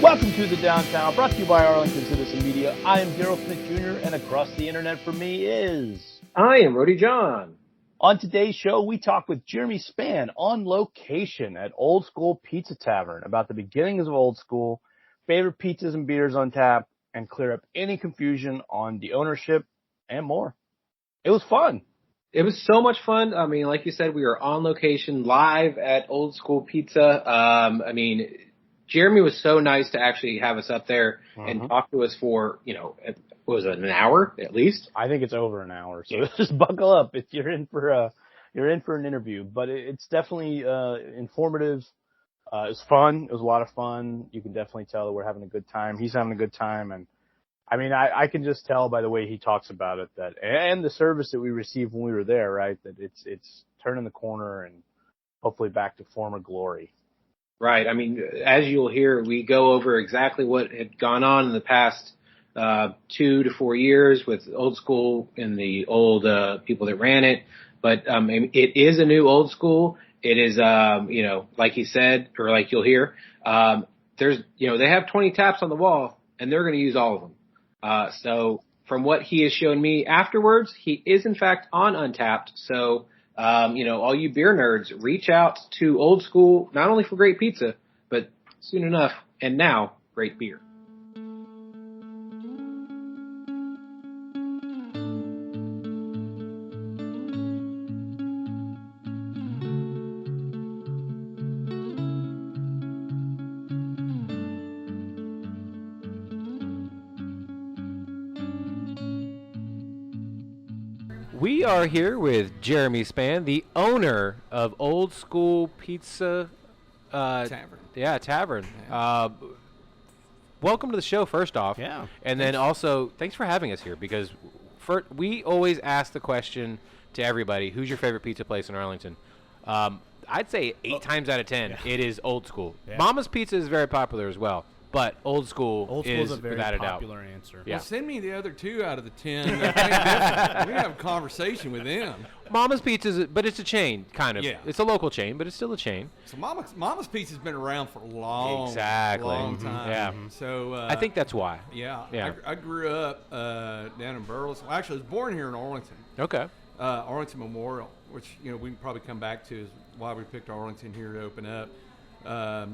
Welcome to the Downtown, brought to you by Arlington Citizen Media. I am Daryl Smith Jr., and across the internet from me is... I am Rudy John. On today's show, we talk with Jeremy Spann on location at Old School Pizza Tavern about the beginnings of Old School, favorite pizzas and beers on tap, and clear up any confusion on the ownership and more. It was fun. It was so much fun. I mean, like you said, we were on location live at Old School Pizza. Jeremy was so nice to actually have us up there and talk to us for, what was it, an hour at least? I think it's over an hour. So just buckle up if you're in for an interview. But it's definitely informative. It was fun. It was a lot of fun. You can definitely tell that we're having a good time. He's having a good time, and I mean, I can just tell by the way he talks about it that, and the service that we received when we were there, right? That it's turning the corner and hopefully back to former glory. Right. I mean, as you'll hear, we go over exactly what had gone on in the past 2 to 4 years with Old School and the old people that ran it. But it is a new Old School. It is, like he said, or like you'll hear, there's, they have 20 taps on the wall, and they're going to use all of them. So from what he has shown me afterwards, he is in fact on Untapped. So, all you beer nerds, reach out to Old School, not only for great pizza, but soon enough, and now, great beer. We are here with Jeremy Spann, the owner of Old School Pizza Tavern. Yeah, Tavern. Yeah. Welcome to the show, first off. Yeah. And then also, thanks for having us here, because we always ask the question to everybody, who's your favorite pizza place in Arlington? I'd say 8 times out of 10, it is Old School. Yeah. Mama's Pizza is very popular as well. But Old School is a very without a doubt. popular answer. Yeah. Well, send me the other 2 out of the 10. We have a conversation with them. Mama's Pizza, but it's a chain, kind of. Yeah. It's a local chain, but it's still a chain. So Mama's Pizza's been around for a long time. Yeah. So I think that's why. Yeah. I grew up down in Burleson. Well, actually, I was born here in Arlington. Okay. Arlington Memorial, which we can probably come back to, is why we picked Arlington here to open up. But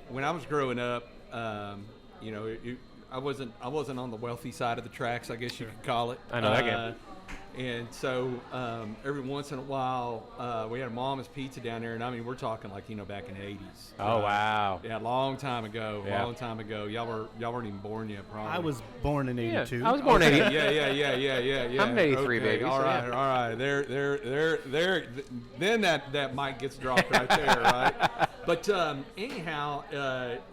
when I was growing up, I wasn't on the wealthy side of the tracks, I guess you could call it. I know that game. And so every once in a while, we had a Mama's Pizza down there, and I mean, we're talking like back in the 80s. Oh wow! Yeah, long time ago. Long time ago. Y'all weren't even born yet, probably. I was born in '82. Yeah, I was born in '80. Yeah. I'm an '83 baby. All right. There. Then that mic gets dropped right there, right? But anyhow,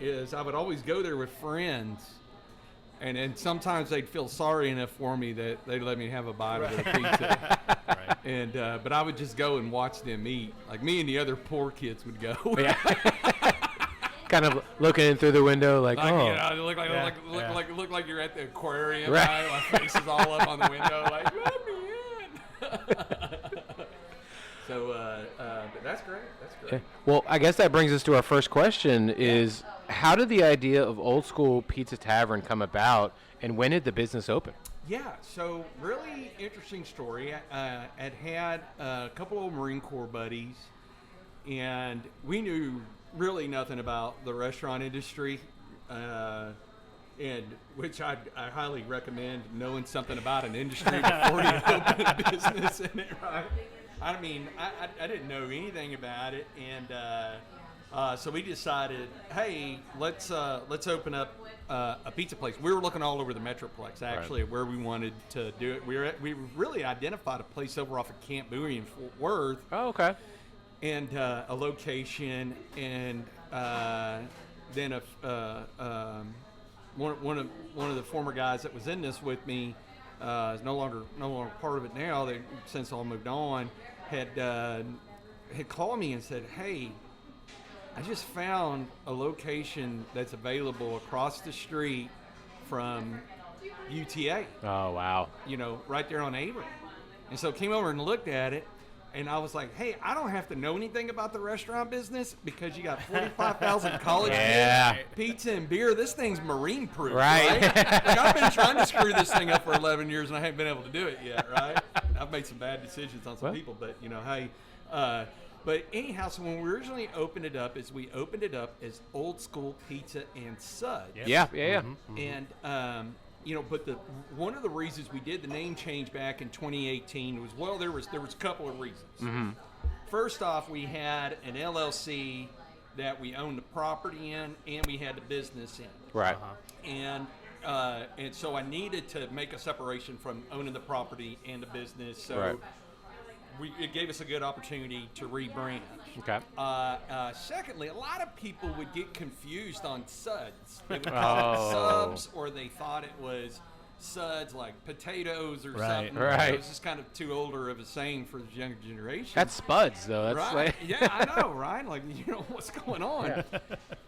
is I would always go there with friends. And sometimes they'd feel sorry enough for me that they'd let me have a bite of their pizza. Right. And but I would just go and watch them eat. Like me and the other poor kids would go. Yeah. Kind of looking in through the window, like look like you're at the aquarium. Right? My face is all up on the window, like let me in. So, but that's great. Okay. Well, I guess that brings us to our first question: is how did the idea of Old School Pizza Tavern come about, and when did the business open? Yeah, so really interesting story. I'd had a couple of Marine Corps buddies, and we knew really nothing about the restaurant industry, and which I highly recommend knowing something about an industry before you open a business in it, right? I mean, I didn't know anything about it, and so we decided, hey, let's open up a pizza place. We were looking all over the Metroplex, actually, at where we wanted to do it. We really identified a place over off of Camp Bowie in Fort Worth. Oh, okay. And a location, and then one of the former guys that was in this with me is no longer part of it now. They since all moved on. Had called me and said, hey, I just found a location that's available across the street from UTA. Oh, wow. Right there on Avery. And so came over and looked at it, And I was like, hey, I don't have to know anything about the restaurant business because you got 45,000 college kids, pizza and beer. This thing's marine proof, right? Like, I've been trying to screw this thing up for 11 years and I haven't been able to do it yet, right? I've made some bad decisions on some people, but hey. But anyhow, so when we originally opened it up, we opened it up as Old School Pizza and Suds. Yeah. Mm-hmm. And but one of the reasons we did the name change back in 2018 was there was a couple of reasons. Mm-hmm. First off, we had an LLC that we owned the property in, and we had the business in. Right. And so I needed to make a separation from owning the property and the business. So it gave us a good opportunity to rebrand. Okay. Secondly, a lot of people would get confused on suds. They would call it subs, or they thought it was suds like potatoes or something. Right. It was just kind of too older of a saying for the younger generation. That's spuds, though. That's right. Yeah, I know, right? Like, what's going on?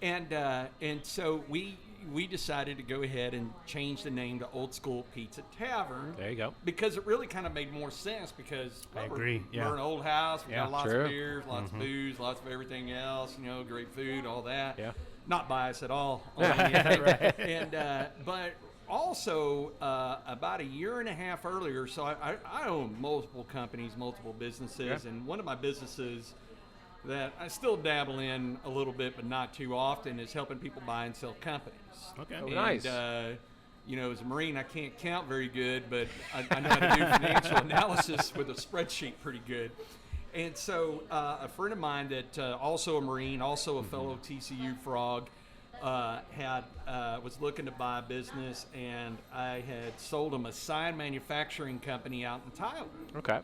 And so we decided to go ahead and change the name to Old School Pizza Tavern. There you go. Because it really kind of made more sense because I agree. We're an old house. We got lots True. of beers, lots of booze, lots of everything else, great food, all that. Yeah. Not biased at all. And but also about a year and a half earlier, so I own multiple companies, multiple businesses, and one of my businesses that I still dabble in a little bit, but not too often, is helping people buy and sell companies. Okay. Oh, nice. As a Marine, I can't count very good, but I know how to do financial analysis with a spreadsheet pretty good. And so a friend of mine that also a Marine, also a fellow TCU frog, was looking to buy a business, and I had sold him a sign manufacturing company out in Thailand. Okay.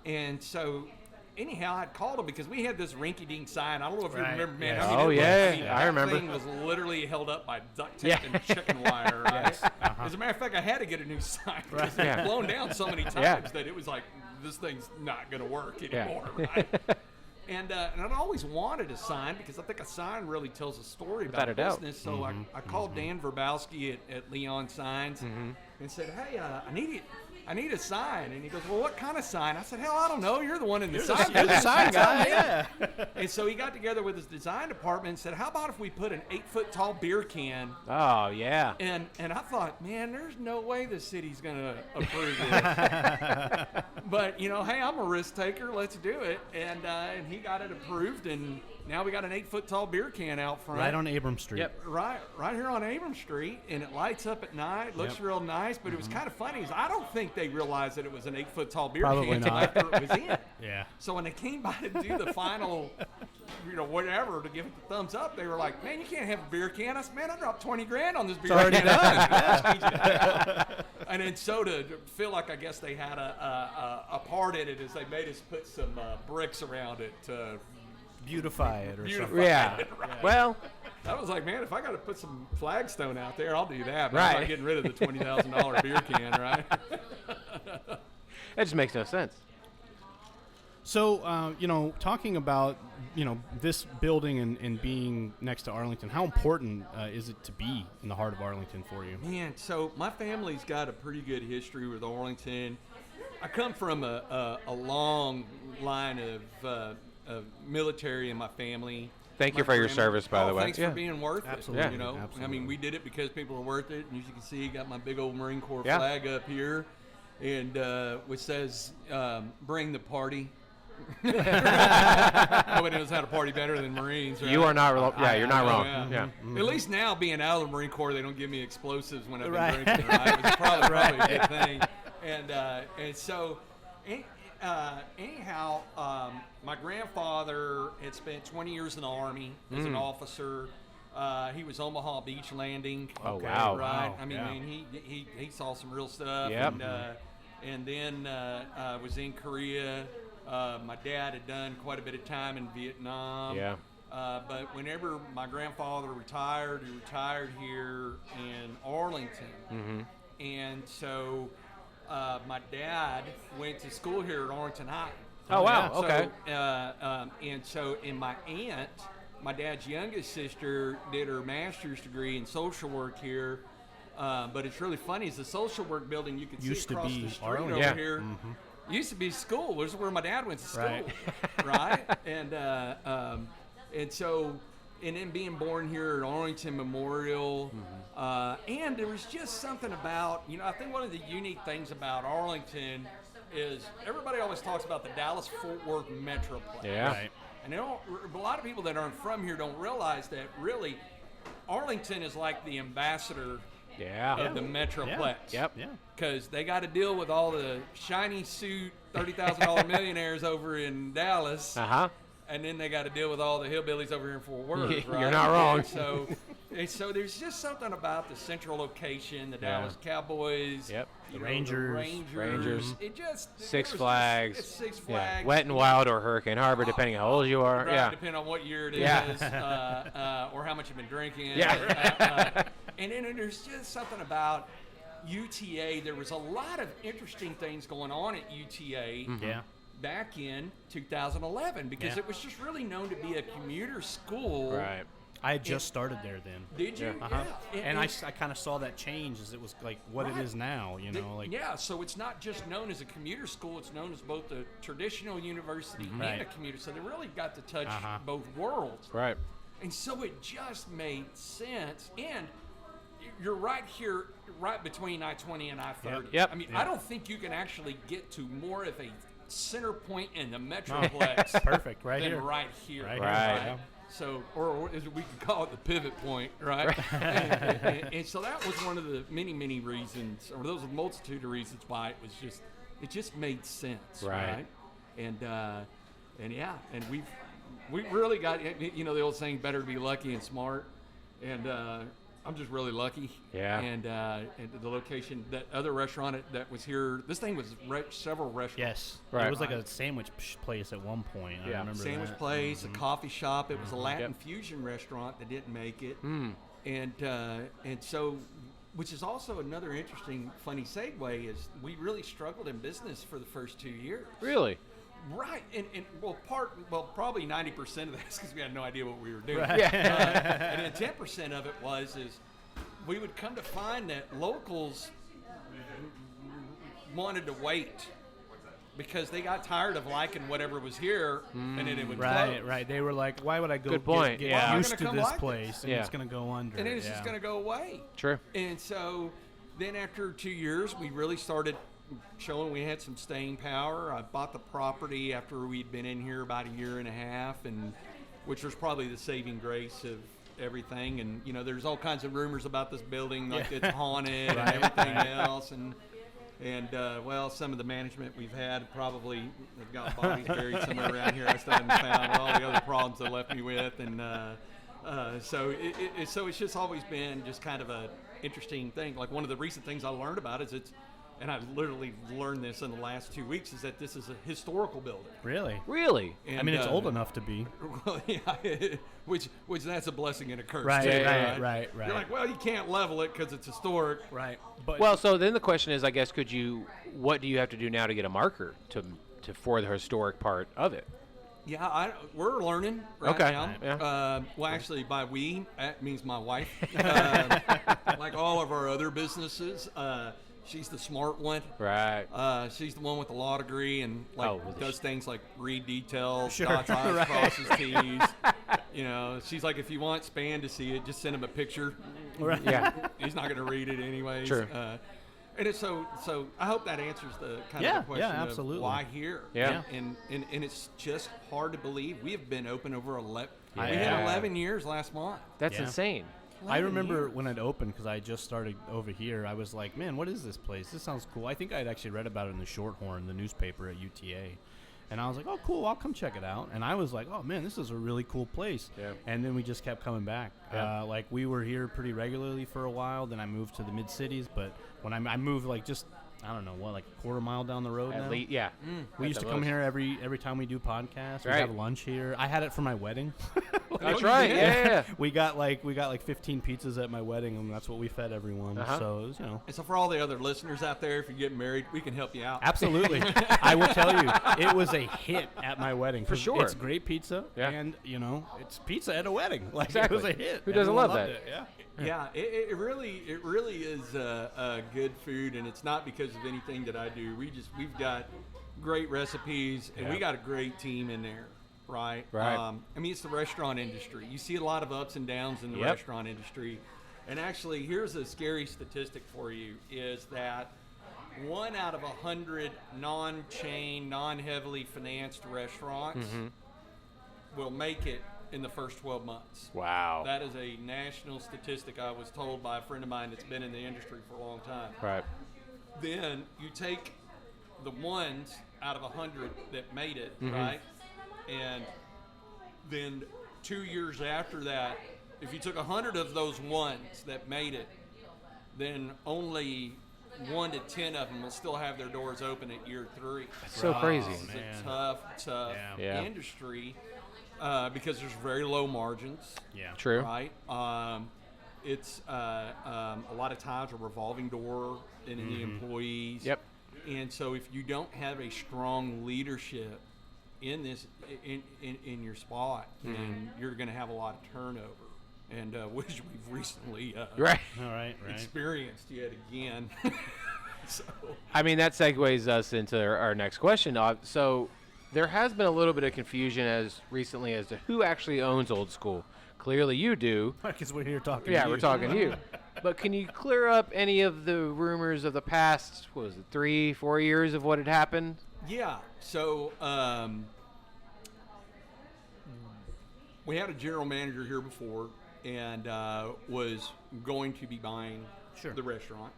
And so anyhow, I called him because we had this rinky-dink sign. I don't know if you remember, man. Yes. I remember. That thing was literally held up by duct tape and chicken wire, right? As a matter of fact, I had to get a new sign because it was blown down so many times that it was like, this thing's not going to work anymore, right? And I'd always wanted a sign because I think a sign really tells a story about a business. So I called Dan Verbowski at Leon Signs and said, hey, I need a sign. And he goes, well, what kind of sign? I said, hell, I don't know. You're the one in the sign. You're the sign guy, And so he got together with his design department and said, how about if we put an 8-foot-tall beer can? Oh, yeah. And I thought, man, there's no way the city's going to approve this. But, hey, I'm a risk taker. Let's do it. And he got it approved, and now we got an 8-foot-tall beer can out front. Right on Abrams Street. Yep, right here on Abrams Street, and it lights up at night. Looks real nice, but it was kind of funny. I don't think they realized that it was an 8-foot-tall beer can until after it was in. Yeah. So when they came by to do the final, whatever, to give it the thumbs up, they were like, man, you can't have a beer can. I said, man, I dropped $20,000 on this beer can. It's already done. And then so to feel like I guess they had a part in it is they made us put some bricks around it to Beautify it or something. Yeah. Right. Well, I was like, man, if I got to put some flagstone out there, I'll do that. But Right. I'm not getting rid of the $20,000 beer can, right? that just makes no sense. So, talking about, this building and being next to Arlington, how important is it to be in the heart of Arlington for you? Man, so my family's got a pretty good history with Arlington. I come from a long line of military in my family. Thank you for your service, by the way. Thanks for being worth Absolutely. it. Absolutely. I mean, we did it because people are worth it. And as you can see, got my big old Marine Corps flag up here, and which says "Bring the party." Nobody knows how to party better than Marines. Right? You are not. You're not wrong. Yeah. Yeah. At least now, being out of the Marine Corps, they don't give me explosives when I've been drinking. Right? It's probably a good thing. And so. Anyhow, my grandfather had spent 20 years in the Army as an officer. He was Omaha Beach Landing. Oh, wow. Right. Wow. I mean, he saw some real stuff. Yep. And then was in Korea. My dad had done quite a bit of time in Vietnam. Yeah. But whenever my grandfather retired, he retired here in Arlington. And so my dad went to school here at Arlington High. Oh, wow. Okay. And my aunt, my dad's youngest sister, did her master's degree in social work here. But it's really funny, is the social work building you can see Used to across be the street Arlington. over Yeah. here. used to be school. This is where my dad went to school, Right. right? And so, and then being born here at Arlington Memorial, and there was just something about, I think one of the unique things about Arlington is everybody always talks about the Dallas-Fort Worth Metroplex. Yeah. Right. And a lot of people that aren't from here don't realize that really Arlington is like the ambassador of the Metroplex. Yep. Yeah. Because they got to deal with all the shiny suit $30,000 millionaires over in Dallas. And then they got to deal with all the hillbillies over here in Fort Worth, right? You're not wrong. And so there's just something about the central location, the Dallas Cowboys, Yep. The Rangers. It just Six Flags. It's Six Yeah. Flags. Wet and Wild or Hurricane Harbor, depending on how old you are. Right, Yeah. depending on what year it is, Yeah. or how much you've been drinking. Yeah. And then there's just something about UTA. There was a lot of interesting things going on at UTA. Yeah. Back in 2011, because it was just really known to be a commuter school. Right. I had just started there then. Did you? Uh-huh. Yeah. And I kind of saw that change as it was like what it is now, Yeah, so it's not just known as a commuter school, it's known as both a traditional university and a commuter. So they really got to touch both worlds. Right. And so it just made sense. And you're right here, right between I-20 and I-30. Yep. I mean, I don't think you can actually get to more of a center point in the Metroplex Perfect, right than here. right here. Right here, yeah. So, or as we could call it, the pivot point, right? And so that was one of the many, many reasons, or those a multitude of reasons why it just made sense, right? And yeah, and we really got, the old saying, better to be lucky and smart, and I'm just really lucky. Yeah. And the location, that other restaurant that was here, this thing was several restaurants. Yes. Right. It was like a sandwich place at one point. I remember Sandwich that. place, a coffee shop. It was a Latin fusion restaurant that didn't make it. And so, which is also another interesting, funny segue, is we really struggled in business for the first 2 years. Really? Right, and probably 90% of that is because we had no idea what we were doing. Right. And then 10% of it is we would come to find that locals wanted to wait because they got tired of liking whatever was here, and then it would close. Right. They were like, why would I go Good point, get yeah. used We're to gonna this come like place and it's going to go under. And then it's just going to go away. True. And so then after 2 years, we really started showing we had some staying power. I bought the property after we'd been in here about a year and a half, and which was probably the saving grace of everything. And there's all kinds of rumors about this building, like it's haunted and everything else. And well, some of the management we've had probably have got bodies buried somewhere around here I still haven't found, with all the other problems they left me with. And so it's just always been just kind of a interesting thing. Like one of the recent things I learned about is and I've literally learned this in the last 2 weeks, is that this is a historical building. Really? Really? And, I mean, it's old enough to be. Well, yeah, which that's a blessing and a curse. Right, too, right. You're like, well, you can't level it because it's historic. Right. But Well, so then the question is, I guess, what do you have to do now to get a marker for the historic part of it? Yeah, we're learning right Okay. now. Yeah. Well, actually, by we, that means my wife. Like all of our other businesses, she's the smart one. Right. She's the one with the law degree and does things like read details, Sure. dots I's, crosses T's. She's like, if you want Spann to see it, just send him a picture. Right. Yeah. He's not going to read it anyways. True. And it's so I hope that answers the kind of the question absolutely. of why here. Yeah. And it's just hard to believe we have been open over 11. We Yeah. hit 11 years last month. That's Yeah. insane. I remember 11 when it opened, because I just started over here, I was like, man, what is this place? This sounds cool. I think I'd actually read about it in the Shorthorn, the newspaper at UTA. And I was like, oh, cool, I'll come check it out. And I was like, oh, man, this is a really cool place. Yeah. And then we just kept coming back. Yeah. Like, we were here pretty regularly for a while. Then I moved to the mid-cities. But when I moved, like, just, I don't know, like a quarter mile down the road now? At least, yeah. We used to come here every time we do podcasts. We Right. have lunch here. I had it for my wedding. That's right. Yeah. We got like 15 pizzas at my wedding, and that's what we fed everyone. Uh-huh. So it was, And so for all the other listeners out there, if you're getting married, we can help you out. absolutely. I will tell you, it was a hit at my wedding. For 'cause sure. It's great pizza, Yeah. and it's pizza at a wedding. Like Exactly. it was a hit. Who doesn't Everyone love loved that? It. Yeah. Yeah, it really is good food, and it's not because of anything that I do. We've got great recipes, and we got a great team in there, right? Right. I mean, it's the restaurant industry. You see a lot of ups and downs in the restaurant industry. And actually, here's a scary statistic for you, is that 1 out of 100 non-chain, non-heavily financed restaurants will make it in the first 12 months. Wow. That is a national statistic I was told by a friend of mine that's been in the industry for a long time. Right. Then you take the ones out of 100 that made it, right? And then 2 years after that, if you took 100 of those ones that made it, then only 1 to 10 of them will still have their doors open at year 3. That's so crazy. It's a tough industry because there's very low margins. Yeah. True. Right. It's a lot of times a revolving door in the employees. Yep. And so if you don't have a strong leadership in this in your spot, then you're going to have a lot of turnover, and which we've recently Right. All right. experienced yet again. So I mean, that segues us into our next question. So there has been a little bit of confusion as recently as to who actually owns Old School. Clearly you do. Because we're here talking. Yeah, to you. we're talking to you. But can you clear up any of the rumors of the past, what was it, 3-4 years of what had happened? yeah, so we had a general manager here before, and was going to be buying the restaurant.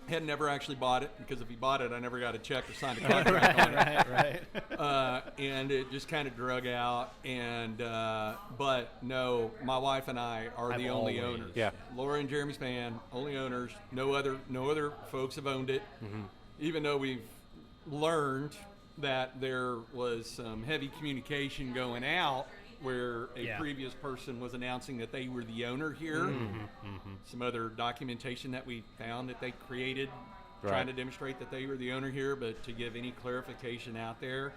Had never actually bought it, because if he bought it, I never got a check or signed a contract on it. Right. And it just kind of drug out. And but no, my wife and I are the only owners. Yeah. Laura and Jeremy Spann, only owners. No other folks have owned it. Even though we've learned that there was some heavy communication going out, where a previous person was announcing that they were the owner here. Some other documentation that we found that they created, trying to demonstrate that they were the owner here. But to give any clarification out there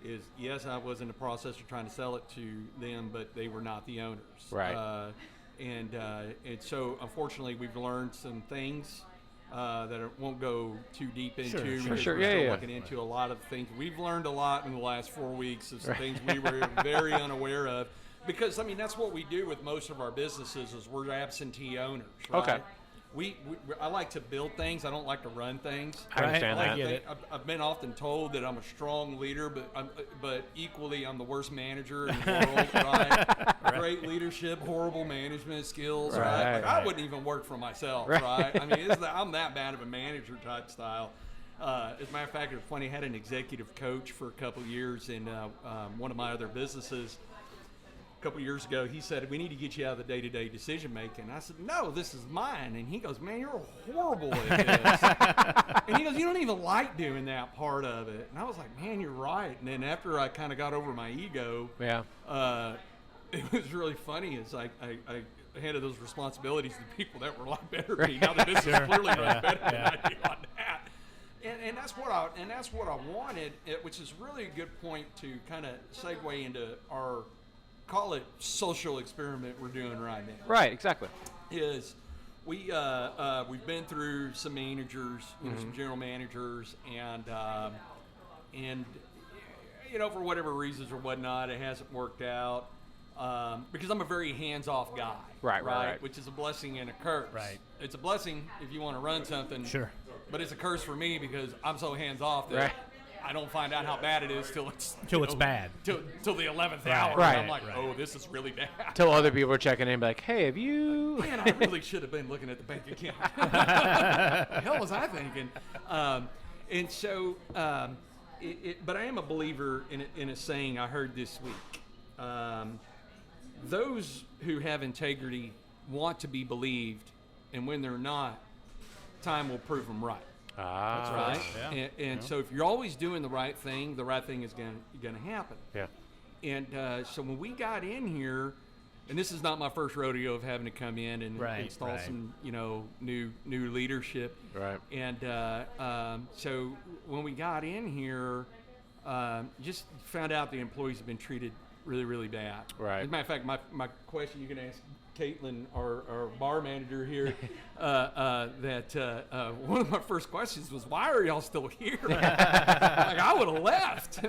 is, yes, I was in the process of trying to sell it to them, but they were not the owners. Right. And so, unfortunately, we've learned some things that I won't go too deep into. Because Sure. We're Yeah, still yeah. looking into a lot of things. We've learned a lot in the last 4 weeks of some things we were very unaware of. Because, I mean, that's what we do with most of our businesses, is we're absentee owners, right? Okay. I like to build things. I don't like to run things. I understand I that. get it. I've been often told that I'm a strong leader, but equally I'm the worst manager in the world. Right? Great leadership, horrible management skills. Right? Like, I wouldn't even work for myself. Right? I mean, I'm that bad of a manager type style. As a matter of fact, it's funny. I had an executive coach for a couple of years in one of my other businesses. A couple years ago, he said, "We need to get you out of the day-to-day decision making." I said, "No, this is mine." And he goes, "Man, you're horrible at this." And he goes, "You don't even like doing that part of it." And I was like, "Man, you're right." And then after I kind of got over my ego, it was really funny. It's like I handed those responsibilities to people that were a lot better than me. Now the business is clearly much better than I do on that. And that's what I wanted, which is really a good point to kind of segue into our, call it, social experiment we're doing right now. Right, exactly. Is we've been through some managers, some general managers, and for whatever reasons or whatnot, it hasn't worked out. Because I'm a very hands-off guy, right. Which is a blessing and a curse. Right. It's a blessing if you want to run something, Sure. but it's a curse for me because I'm so hands-off that I don't find out how bad it is till it's bad. Till the 11th hour. Right. And I'm like, oh, this is really bad. Till other people are checking in and be like, hey, have you... Man, I really should have been looking at the bank account. The hell was I thinking? And so, but I am a believer in a saying I heard this week. Those who have integrity want to be believed, and when they're not, time will prove them right. That's Right? Yeah. And so if you're always doing the right thing is going to happen. Yeah. And so when we got in here, and this is not my first rodeo of having to come in and install some, new leadership. Right. And so when we got in here, just found out the employees have been treated really, really bad. Right. As a matter of fact, my question you can ask Caitlin, our bar manager here, that one of my first questions was, why are y'all still here? Like, I would have left.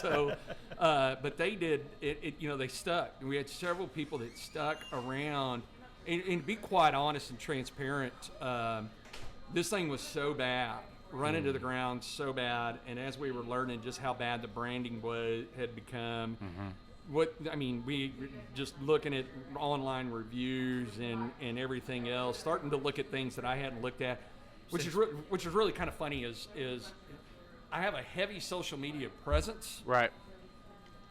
So, but they did, they stuck. We had several people that stuck around. And to be quite honest and transparent, this thing was so bad, running to the ground so bad, and as we were learning just how bad the branding had become, we just looking at online reviews and everything else, starting to look at things that I hadn't looked at, which is really kind of funny. Is I have a heavy social media presence, Right.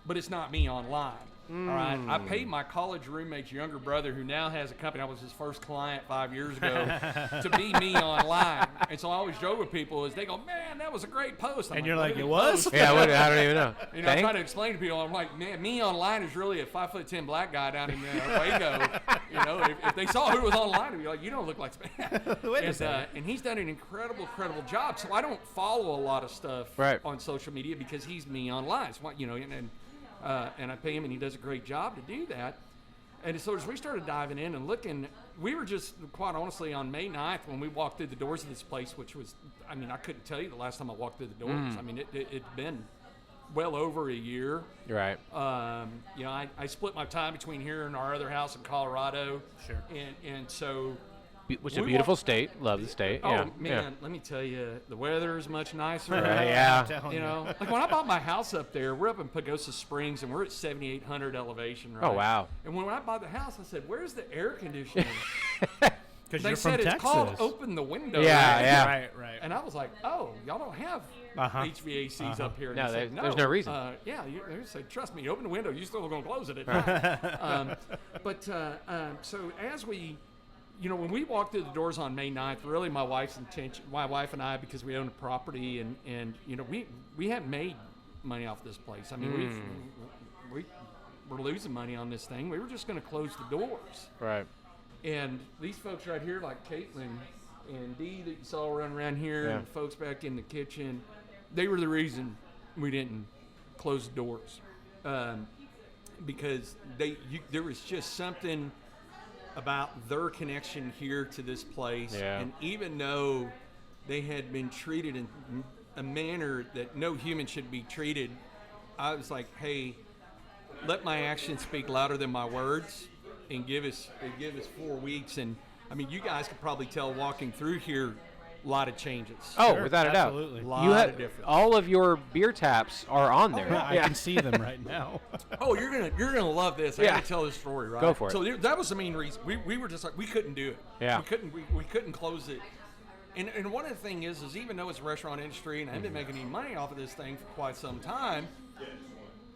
but it's not me online. All right, I paid my college roommate's younger brother, who now has a company. I was his first client 5 years ago, to be me online. And so I always joke with people is they go, "Man, that was a great post." And you're like, "It was?" Yeah, I don't even know. I'm trying to explain to people. I'm like, "Man, me online is really a 5'10" black guy down in Waco." If they saw who was online, they'd be like, "You don't look like Spann." Wait a second. And he's done an incredible job. So I don't follow a lot of stuff on social media because he's me online. So, and I pay him, and he does a great job to do that. And so as we started diving in and looking, we were just, quite honestly, on May 9th when we walked through the doors of this place, which was, I couldn't tell you the last time I walked through the doors. It'd been well over a year. Right. I split my time between here and our other house in Colorado. Sure. And so... Which is a beautiful state. Love the state. Oh, yeah. man, let me tell you, the weather is much nicer. Yeah. Like when I bought my house up there, we're up in Pagosa Springs, and we're at 7,800 elevation, right? Oh, wow. And when I bought the house, I said, "Where's the air conditioning?" Because they you're said from it's Texas. called "Open the Window." Yeah, right? yeah. Right. And I was like, "Oh, y'all don't have HVACs up here." And No, they said, there's no reason. They said, "Trust me, open the window. You're still going to close it at night." So as we... when we walked through the doors on May 9th, really my wife and I, because we own a property, and we haven't made money off this place. We were losing money on this thing. We were just going to close the doors. Right. And these folks right here, like Caitlin and Dee that you saw run around here, and folks back in the kitchen, they were the reason we didn't close the doors. Because there was just something about their connection here to this place, and even though they had been treated in a manner that no human should be treated, I was like, "Hey, let my actions speak louder than my words, and give us 4 weeks." And you guys could probably tell walking through here, a lot of changes. Oh, without a doubt. Absolutely. A lot of difference. All of your beer taps are on there. I can see them right now. Oh, you're gonna love this. I gotta tell this story, right? Go for it. So that was the main reason. We were just like, we couldn't do it. Yeah. We couldn't close it. And one of the things is even though it's a restaurant industry and I haven't been making any money off of this thing for quite some time,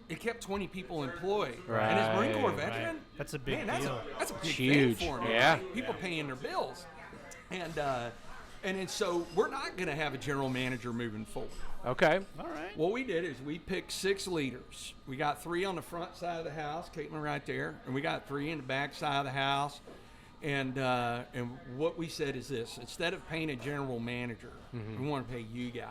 it kept 20 people employed. Right. And as Marine Corps veteran, Right. That's a big man, deal. That's a big Huge. thing for me. Yeah. Right? People paying their bills. And so we're not going to have a general manager moving forward. Okay. All right. What we did is we picked 6 leaders. We got 3 on the front side of the house, Caitlin right there, and we got 3 in the back side of the house. And what we said is this: instead of paying a general manager, we want to pay you guys.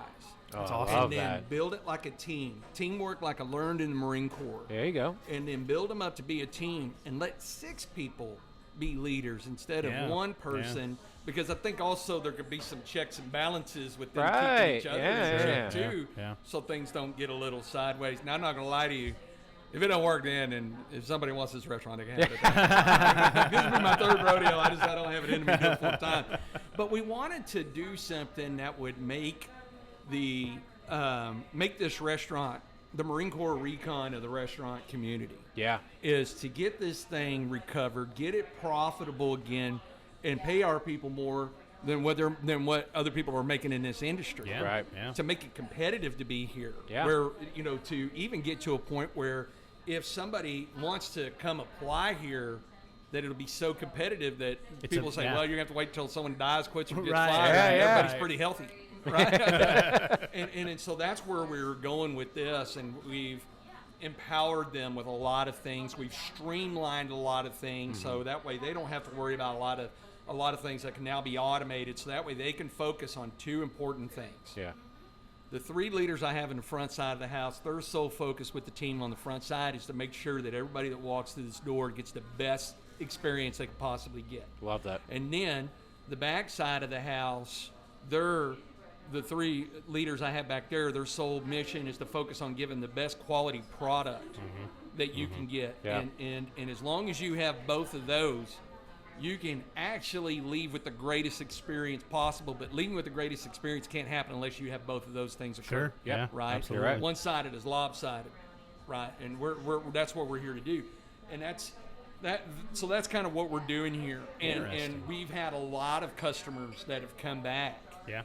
That's awesome. Love And then that. build it like a team. Teamwork like I learned in the Marine Corps. There you go. And then build them up to be a team and let 6 people be leaders instead of one person. Because I think also there could be some checks and balances with them keeping each other in check too, so things don't get a little sideways. Now I'm not going to lie to you. If it don't work then, and if somebody wants this restaurant, they can have it. This will be my 3rd rodeo. I don't have it in me to do it full time. But we wanted to do something that would make make this restaurant the Marine Corps recon of the restaurant community. Yeah. Is to get this thing recovered, get it profitable again, and pay our people more than what other people are making in this industry. Yeah. Right. Yeah. To make it competitive to be here. Yeah. Where, to even get to a point where if somebody wants to come apply here, that it'll be so competitive that people say, well, you're going to have to wait until someone dies, quits, or gets fired. Yeah, and yeah. everybody's pretty healthy. Right? and so that's where we're going with this, and we've empowered them with a lot of things. We've streamlined a lot of things, so that way they don't have to worry about a lot of things that can now be automated, so that way they can focus on 2 important things. Yeah. The 3 leaders I have in the front side of the house, their sole focus with the team on the front side is to make sure that everybody that walks through this door gets the best experience they could possibly get. Love that. And then the back side of the house, the 3 leaders I have back there, their sole mission is to focus on giving the best quality product that you can get. Yeah. And as long as you have both of those, you can actually leave with the greatest experience possible. But leaving with the greatest experience can't happen unless you have both of those things occur. Sure. Yeah. Right. Absolutely. Right. One-sided is lopsided. Right. And that's what we're here to do. And so that's kind of what we're doing here. And we've had a lot of customers that have come back. Yeah.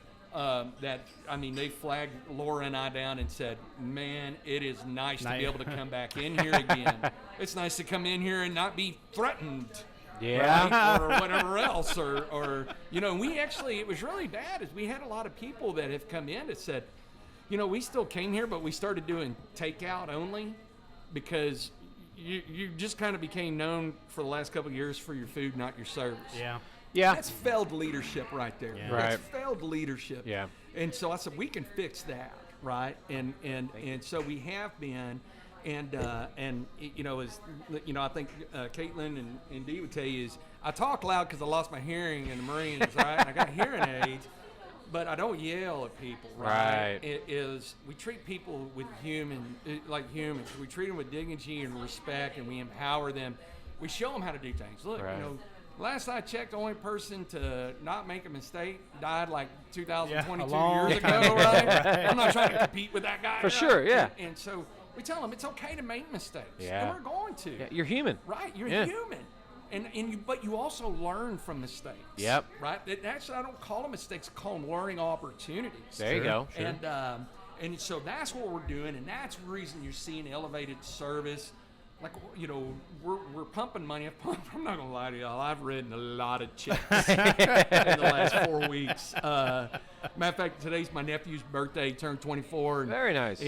They flagged Laura and I down and said, man, it is nice to be able to come back in here again. It's nice to come in here and not be threatened. Yeah. Right? Or whatever else. Or it was really bad. Is we had a lot of people that have come in that said, we still came here, but we started doing takeout only because you just kind of became known for the last couple of years for your food, not your service. Yeah. Yeah. That's failed leadership right there. Yeah. That's Right. failed leadership. Yeah. And so I said, we can fix that, right? And so we have been, and I think Caitlin and Dee would tell you is I talk loud because I lost my hearing in the Marines, right? And I got hearing aids, but I don't yell at people, right? Right. It is we treat people like humans. We treat them with dignity and respect, and we empower them. We show them how to do things. Look, Right. last I checked, the only person to not make a mistake died like 2022 long years time ago, ago. right? I'm not trying to compete with that guy. For sure, yeah. And so we tell them it's okay to make mistakes. Yeah. And we're going to. Yeah, you're human. Right, you're Yeah. human. But you also learn from mistakes. Yep. Right? Actually, I don't call them mistakes, I call them learning opportunities. There you go. Sure. And so that's what we're doing, and that's the reason you're seeing elevated service. Like, we're pumping money. I'm not gonna lie to y'all. I've written a lot of checks in the last 4 weeks. Matter of fact, today's my nephew's birthday. He turned 24. Very nice.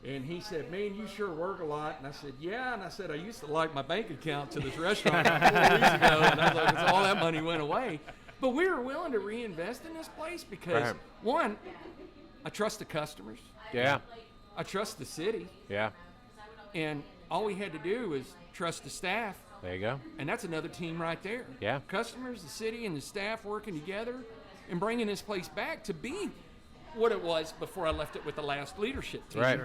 And he said, man, you sure work a lot. And I said, yeah. And I said, I used to like my bank account to this restaurant 4 weeks ago. And I was like, all that money went away. But we were willing to reinvest in this place because, Right. one, I trust the customers. Yeah. I trust the city. Yeah. And all we had to do was trust the staff. There you go. And that's another team right there. Yeah. Customers, the city, and the staff working together and bringing this place back to be what it was before I left it with the last leadership team. Right.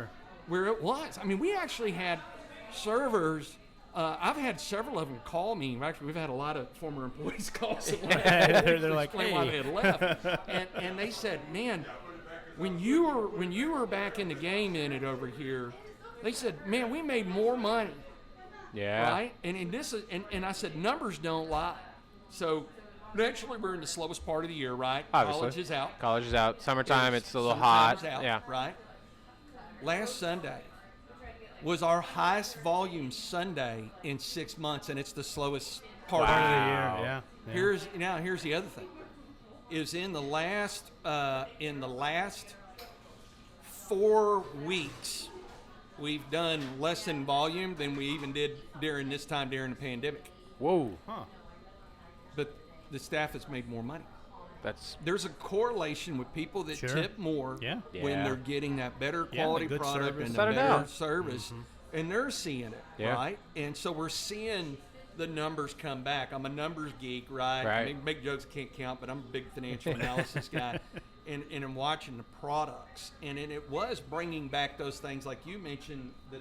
Where it was. I mean, we actually had servers. I've had several of them call me. Actually, we've had a lot of former employees call us. They're like, explain why hey. they had left. And they said, man, when you were back in the game in it over here, they said, man, we made more money. Yeah. Right? And I said, numbers don't lie. So naturally, we're in the slowest part of the year, right? Obviously. College is out. College is out. Summertime, it's a little Summertime's hot. out, Yeah. Right? Last Sunday was our highest volume Sunday in 6 months, and it's the slowest part of the Wow. year. Yeah. Here's the other thing. Is in the last 4 weeks, we've done less in volume than we even did during the pandemic. Whoa. Huh. But the staff has made more money. There's a correlation with people that Sure. tip more Yeah. when Yeah. they're getting that better Yeah, quality the good product service. and the Without a better doubt. service, and they're seeing it, Yeah. right? And so we're seeing the numbers come back. I'm a numbers geek, right? Right. Make jokes I can't count, but I'm a big financial analysis guy, and I'm watching the products, and it was bringing back those things like you mentioned, the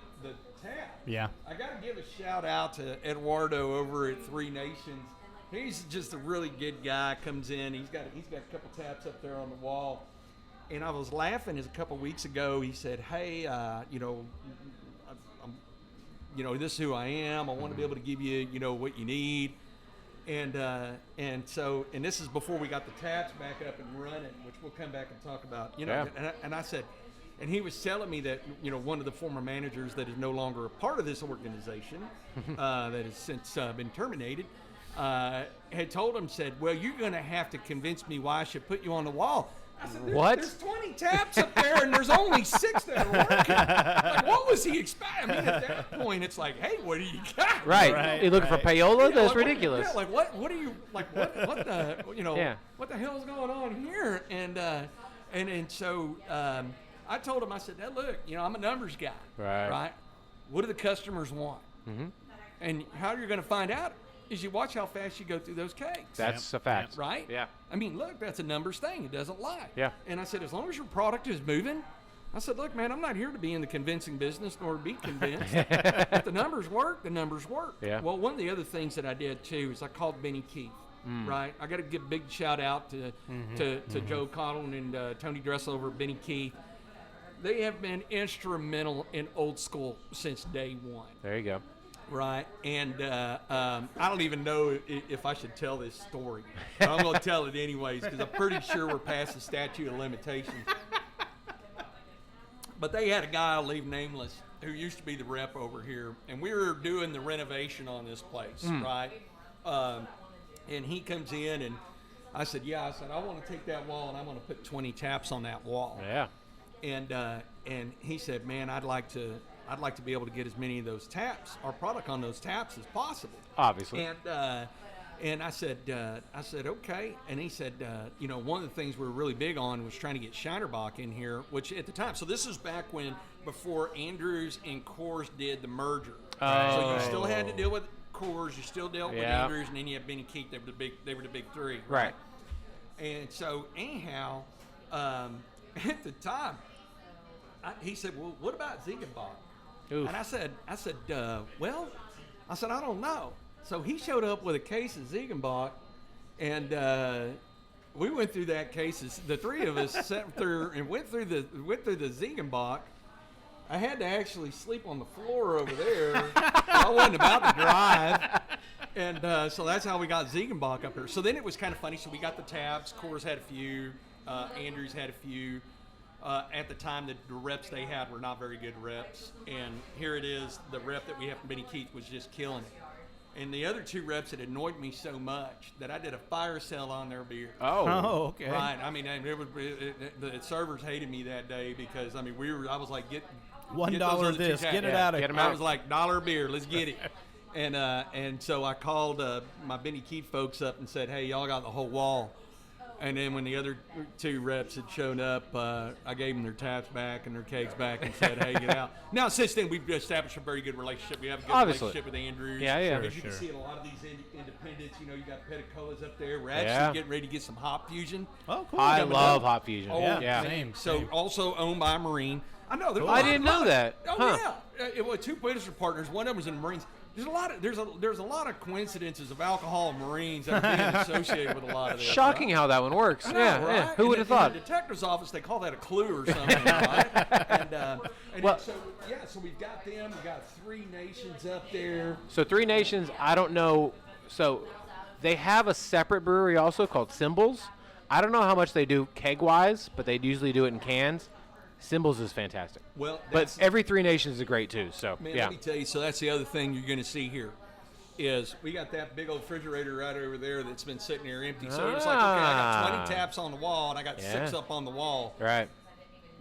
tap. Yeah. I got to give a shout out to Eduardo over at Three Nations. He's just a really good guy. Comes in, he's got a couple taps up there on the wall, and I was laughing as a couple weeks ago. He said, "Hey, this is who I am. I want to be able to give you, what you need." And this is before we got the taps back up and running, which we'll come back and talk about. Yeah. And I said. And he was telling me that, one of the former managers that is no longer a part of this organization, that has since been terminated, had told him, said, well, you're going to have to convince me why I should put you on the wall. I said, What? There's 20 taps up there, and there's only 6 that are working. Like, what was he expecting? I mean, at that point, it's like, hey, what do you got? Right. Right, You looking for right. payola? Yeah, That's like, ridiculous. Yeah, like what are you like? What the Yeah. what the hell's going on here? And so I told him, I said, hey, look, I'm a numbers guy. Right. What do the customers want? Mm-hmm. And how you're going to find out is you watch how fast you go through those cakes. That's a fact. Right? Yeah. I mean, look, that's a numbers thing. It doesn't lie. Yeah. And I said, as long as your product is moving, I said, look, man, I'm not here to be in the convincing business nor to be convinced. If the numbers work, the numbers work. Yeah. Well, one of the other things that I did, too, is I called Benny Keith. Right? I got to give a big shout out to Joe Connell and Tony Dressel over at Benny Keith. They have been instrumental in Old School since day one. There you go. Right, and I don't even know if I should tell this story, but I'm going to tell it anyways because I'm pretty sure we're past the statute of limitations. But they had a guy, I'll leave nameless, who used to be the rep over here, and we were doing the renovation on this place, right? And he comes in, and I said, I want to take that wall, and I'm going to put 20 taps on that wall. Yeah. And he said, man, I'd like to be able to get as many of those taps, our product on those taps as possible. Obviously. And I said, okay. And he said, one of the things we were really big on was trying to get Shinerbach in here, which at the time, so this is back before Andrews and Coors did the merger. Oh. So you still had to deal with Coors, you still dealt with Andrews, and then you had Benny Keith. They were the big three. Right. And so anyhow, at the time, he said, well, what about Ziegenbach? Oof. And I said, I don't know. So he showed up with a case of Ziegenbach, and we went through that case. The three of us sat through and went through the Ziegenbach. I had to actually sleep on the floor over there. I wasn't about to drive. And so that's how we got Ziegenbach up here. So then it was kind of funny. So we got the tabs. Coors had a few. Andrews had a few. At the time, the reps they had were not very good reps. And here it is. The rep that we have from Benny Keith was just killing it. And the other two reps had annoyed me so much that I did a fire sale on their beer. Oh, okay. Right. I mean, the servers hated me that day because, I was like, get $1 of this, get it out of here. I was like, $1 beer, let's get it. And so I called my Benny Keith folks up and said, hey, y'all got the whole wall. And then when the other two reps had shown up, I gave them their taps back and their kegs back and said, hey, get out. Now, since then, we've established a very good relationship. We have a good relationship with Andrews. Yeah. As you can see in a lot of these independents, you got Peticolas up there. We're actually getting ready to get some Hop Fusion. Oh, cool. I love Hop Fusion. Oh, yeah. Same. So also owned by a Marine. I know. I didn't know that. Oh, yeah. It was two British partners. One of them was in the Marines. There's a lot of coincidences of alcohol and Marines that are being associated with a lot of this. Shocking how that one works. I know, Yeah. right? Who would have thought? In the detective's office, they call that a clue or something, right? So we've got them. We've got Three Nations up there. So Three Nations, I don't know. So they have a separate brewery also called Symbols. I don't know how much they do keg-wise, but they usually do it in cans. Symbols is fantastic. Well, but every Three Nations is great too. So man, let me tell you. So that's the other thing you're going to see here, is we got that big old refrigerator right over there that's been sitting there empty. So it's like, okay, I got 20 taps on the wall and I got 6 up on the wall. Right.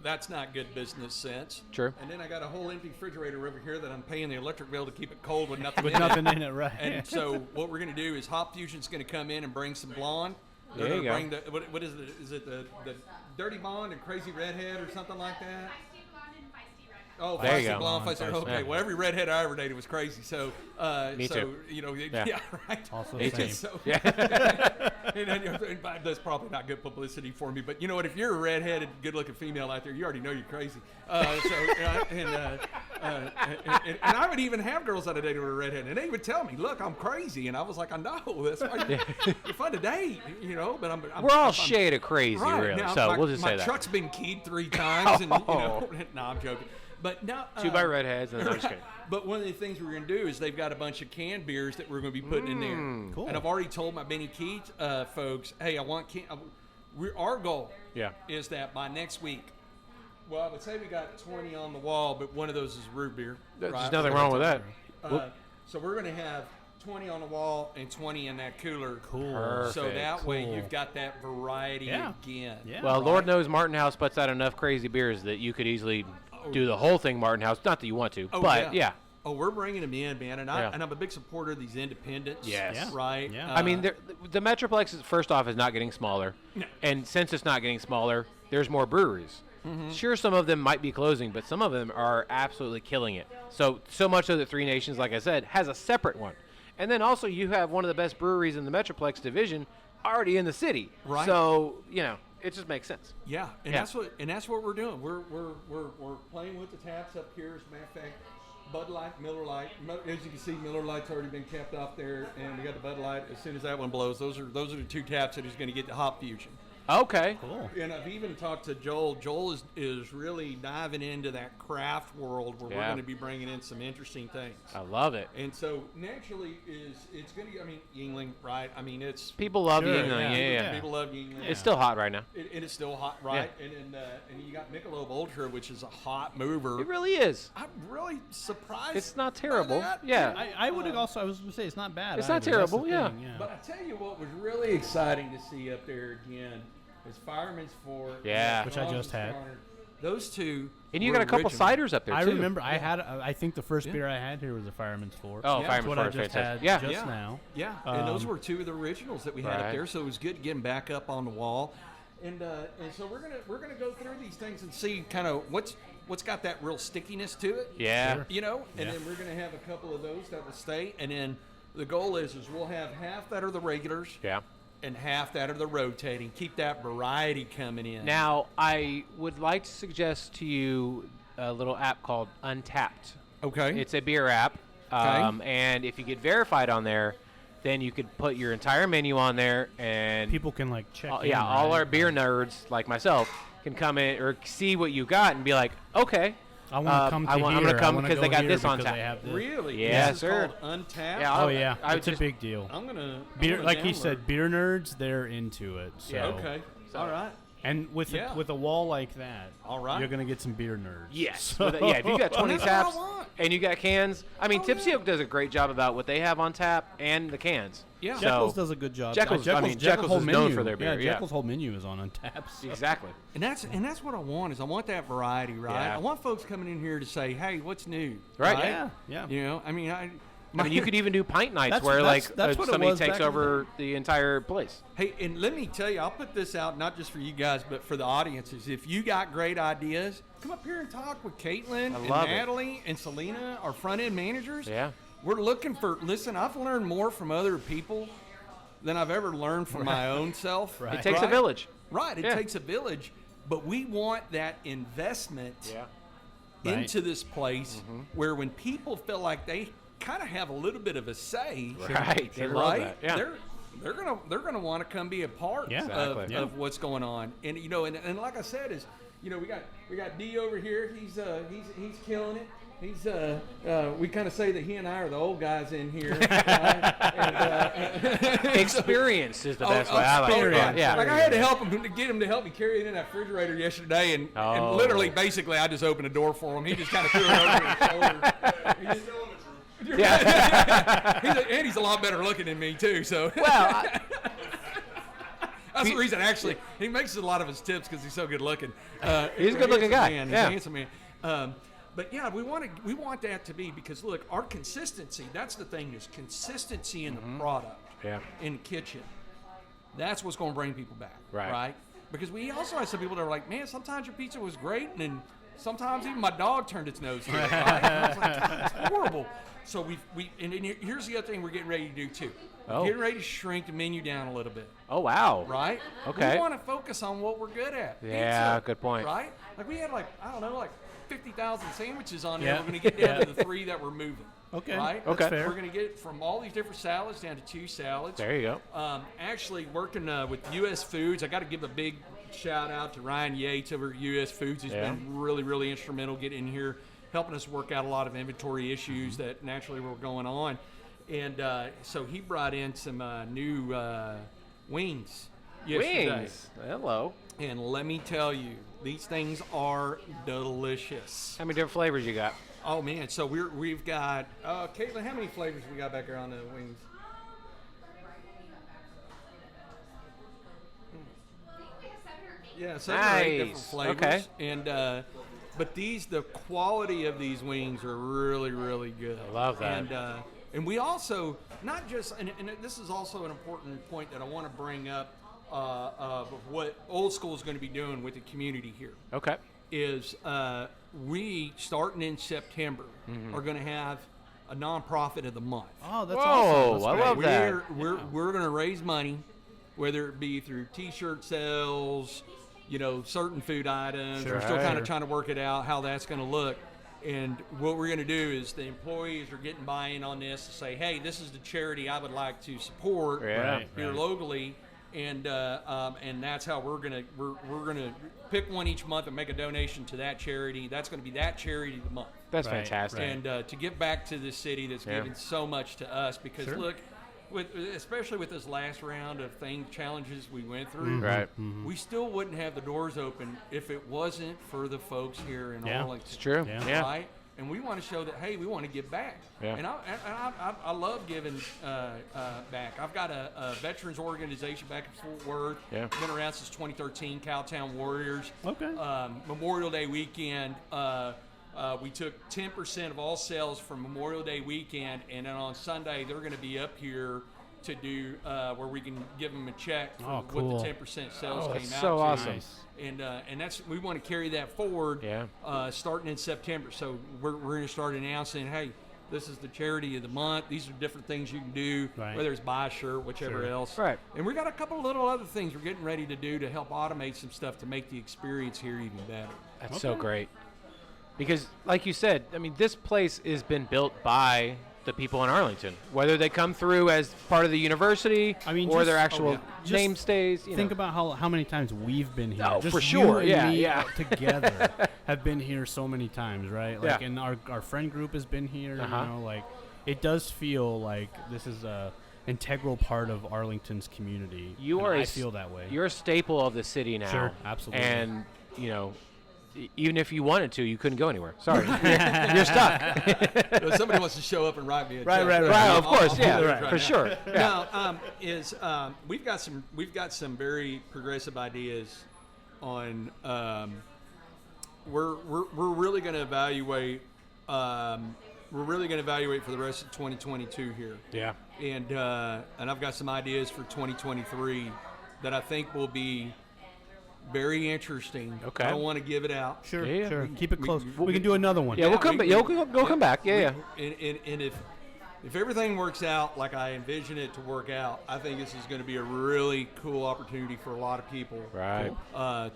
That's not good business sense. True. And then I got a whole empty refrigerator over here that I'm paying the electric bill to keep it cold with nothing in it, right? And so what we're going to do is Hop Fusion's going to come in and bring some blonde. They're There you go. bring the what is it? Is it the Dirty Blonde and Crazy Redhead or something like that? Oh, there you Feisty go. Blonde, Feisty. Okay, Yeah. well, every redhead I ever dated was crazy. So, Me too. yeah, right. Also Me same. too. So, Yeah. and that's probably not good publicity for me. But you know what? If you're a redheaded, good-looking female out there, you already know you're crazy. And I would even have girls that I dated who were redhead, and they would tell me, "Look, I'm crazy," and I was like, "I know. That's why you're fun to date, But I'm We're all shade of crazy, right. really. Now, So we'll just say my that. truck's been keyed 3 times, and no, I'm joking. But now, 2 by redheads, and then I'm just kidding. But one of the things we're going to do is they've got a bunch of canned beers that we're going to be putting in there. Cool. And I've already told my Benny Keith folks, hey, I want our goal is that by next week, well, I would say we got 20 on the wall, but one of those is root beer. There's right? nothing wrong with that. So we're going to have 20 on the wall and 20 in that cooler. Cool. Perfect. So that way you've got that variety again. Yeah. Well, Lord knows Martin House puts out enough crazy beers that you could easily do the whole thing Martin House. Not that you want to, but yeah. Oh, we're bringing them in, man, and I'm a big supporter of these independents. Yes. Yeah. Right. Yeah. I mean, the Metroplex, first off, is not getting smaller. No. And since it's not getting smaller, there's more breweries. Sure, some of them might be closing, but some of them are absolutely killing it. So much so that Three Nations, like I said, has a separate one. And then also you have one of the best breweries in the Metroplex division already in the city. Right. So, it just makes sense. Yeah, and that's what we're doing. We're playing with the taps up here. As a matter of fact, Bud Light, Miller Lite. As you can see, Miller Light's already been kept off there, and we got the Bud Light. As soon as that one blows, those are the two taps that is going to get the hop fusion. Okay. Cool. And I've even talked to Joel. Joel is really diving into that craft world where we're going to be bringing in some interesting things. I love it. And so naturally it's going to, Yingling, right? it's People love Sure, Yingling. Yeah. people love Yingling. It's still hot right now. It is still hot, right? And you got Michelob Ultra, which is a hot mover. It really is. I'm really surprised. It's not by terrible. that. Yeah. I would have also, I was going to say, it's not bad. It's not either. That's the terrible, yeah. thing, But I tell you what was really exciting to see up there again is Fireman's Fort. Yeah. Which I just had. Those two. And you were got a couple original. ciders up there, I too. remember I think the first beer I had here was a Fireman's Fort. Oh, Yeah. Fireman's That's what Fort I is just fantastic. had Yeah. just now. Yeah, and those were two of the originals that we had up Right. there, so it was good to get them back up on the wall. And so we're gonna go through these things and see kind of what's got that real stickiness to it. Yeah. Sure. And then we're gonna have a couple of those that will stay, and then the goal is we'll have half that are the regulars. Yeah. And half that are the rotating. Keep that variety coming in. Now, I would like to suggest to you a little app called Untapped. Okay. It's a beer app, and if you get verified on there, then you could put your entire menu on there, and People can check. all in, all our right? beer nerds like myself can come in or see what you got and be like, okay, I want to come to I'm here. gonna come wanna because go they got here this on because tap. they have this. Really? Yeah, This is sir. called Untapped. Yeah, Oh yeah, I it's a just- big deal. I'm gonna Like he download said, it. beer nerds, they're into it. So. Yeah. Okay. All right. And with Yeah. with a wall like that, All right. you're gonna get some beer nerds. Yes. So- With if you got 20 That's what I taps want. and you got cans, Tipsy yeah. Oak does a great job about what they have on tap and the cans. Yeah. Jekyll's So, does a good job. Jekyll's- Jekyll's whole is known menu, for their beer, yeah. Jekyll's whole menu is on Untapped. exactly. And that's what I want is I want that variety, right? Yeah. I want folks coming in here to say, "Hey, what's new?" Right. Yeah. I mean, you could even do pint nights That's- where that's what it somebody was takes back in the over the entire place. Hey, and let me tell you, I'll put this out not just for you guys, but for the audiences. If you got great ideas, come up here and talk with Caitlin and love it. Natalie and Selena, our front end managers. Yeah. We're looking for. Listen, I've learned more from other people than I've ever learned from my own self. Right. It takes a village. Right. It Yeah. takes a village, but we want that investment. Right. Into this place where when people feel like they kind of have a little bit of a say, Right. They right? love that. Yeah. They're gonna want to come be a part Yeah. Exactly. of what's going on. And and like I said is, we got D over here. He's killing it. He's we kind of say that he and I are the old guys in here. Experience is the best way. I like it. Experience. Yeah. Like I had to help him to get him to help me carry it in that refrigerator yesterday, and literally, basically, I just opened the door for him. He just kind of threw it over his shoulder. Yeah. He's a lot better looking than me too. So Well, that's the reason. Actually, he makes a lot of his tips because he's so good looking. He's a good-looking guy. Man. He's Yeah. a handsome man. But yeah, we want that to be because look, our consistency. That's the thing is consistency in the product. Yeah. In the kitchen. That's what's going to bring people back. Right. Because we also have some people that are like, man, sometimes your pizza was great, and then sometimes even my dog turned its nose to it. Right? And I was like, God, it's horrible. So and then here's the other thing we're getting ready to do too. Oh. We're getting ready to shrink the menu down a little bit. Oh, wow. Right? Okay. We want to focus on what we're good at. Yeah, Pizza, good point. Right? Like we had 50,000 sandwiches on there. Yeah. We're going to get down to the 3 that we're moving. Okay. Right? Okay. Fair. We're going to get from all these different salads down to 2 salads. There you go. Actually working with U.S. Foods. I got to give a big shout out to Ryan Yates over at U.S. Foods. He's been really, really instrumental getting in here, helping us work out a lot of inventory issues that naturally were going on. And so he brought in some new wings yesterday. Wings. Hello. And let me tell you, these things are delicious. How many different flavors you got? Oh man, so we've got Caitlin, how many flavors we got back there on the wings? Yeah, 7 or 8 different Nice. flavors. Okay. And but the quality of these wings are really, really good. I love that. And we also not just and this is also an important point that I want to bring up. of what Old School is going to be doing with the community here. Okay. Is we, starting in September, are going to have a nonprofit of the month. Oh, that's Whoa, awesome. That's I great. love that. We're going to raise money, whether it be through T-shirt sales, certain food items. Sure. We're still kind of trying to work it out how that's going to look. And what we're going to do is the employees are getting buy-in on this to say, hey, this is the charity I would like to support Yeah. here locally. And that's how we're gonna pick one each month and make a donation to that charity. That's going to be that charity of the month. That's Right, fantastic. right. And to give back to this city that's given so much to us. Because Sure. look, especially with this last round of challenges we went through, Right. we still wouldn't have the doors open if it wasn't for the folks here in Yeah. Arlington. It's true. Yeah. Yeah. Right? And we want to show that, hey, we want to give back. Yeah. And I love giving back. I've got a veterans organization back in Fort Worth. Yeah. Been around since 2013, Cowtown Warriors. Okay. Memorial Day weekend, we took 10% of all sales from Memorial Day weekend, and then on Sunday they're going to be up here to do where we can give them a check for Oh, cool. what the 10% sales came That's out so to. awesome. Nice. And that's we want to carry that forward. Yeah. Starting in September. So we're going to start announcing, hey, this is the charity of the month. These are different things you can do, Right. whether it's buy a shirt, whichever Sure. else. Right. And we got a couple of little other things we're getting ready to do to help automate some stuff to make the experience here even better. That's so Okay. great. Because, like you said, I mean, this place has been built by the people in Arlington, whether they come through as part of the university I mean, or just- their actual Just name stays. Think about how many times we've been here. Oh, Just for you sure. and Yeah, me yeah. together have been here so many times, right? Like, Yeah. and our friend group has been here. Uh-huh. Like, it does feel like this is a integral part of Arlington's community. You and are I feel that way. You're a staple of the city now. Sure, absolutely. And, even if you wanted to, you couldn't go anywhere. Sorry. You're stuck. If somebody wants to show up and write me a Right, check. right, right. Right, of course, I'll yeah, do it for now. sure. Yeah. No, we've got some very progressive ideas on. We're really going to evaluate. We're really going to evaluate for the rest of 2022 here, Yeah. and I've got some ideas for 2023 that I think will be very interesting. Okay. I don't want to give it out. Sure, Yeah, yeah. sure. Keep it we- close. we- We can do another one. Yeah, we'll come we- back. Yeah, we'll come back. Yeah, yeah. And if everything works out like I envision it to work out, I think this is going to be a really cool opportunity for a lot of people. Right.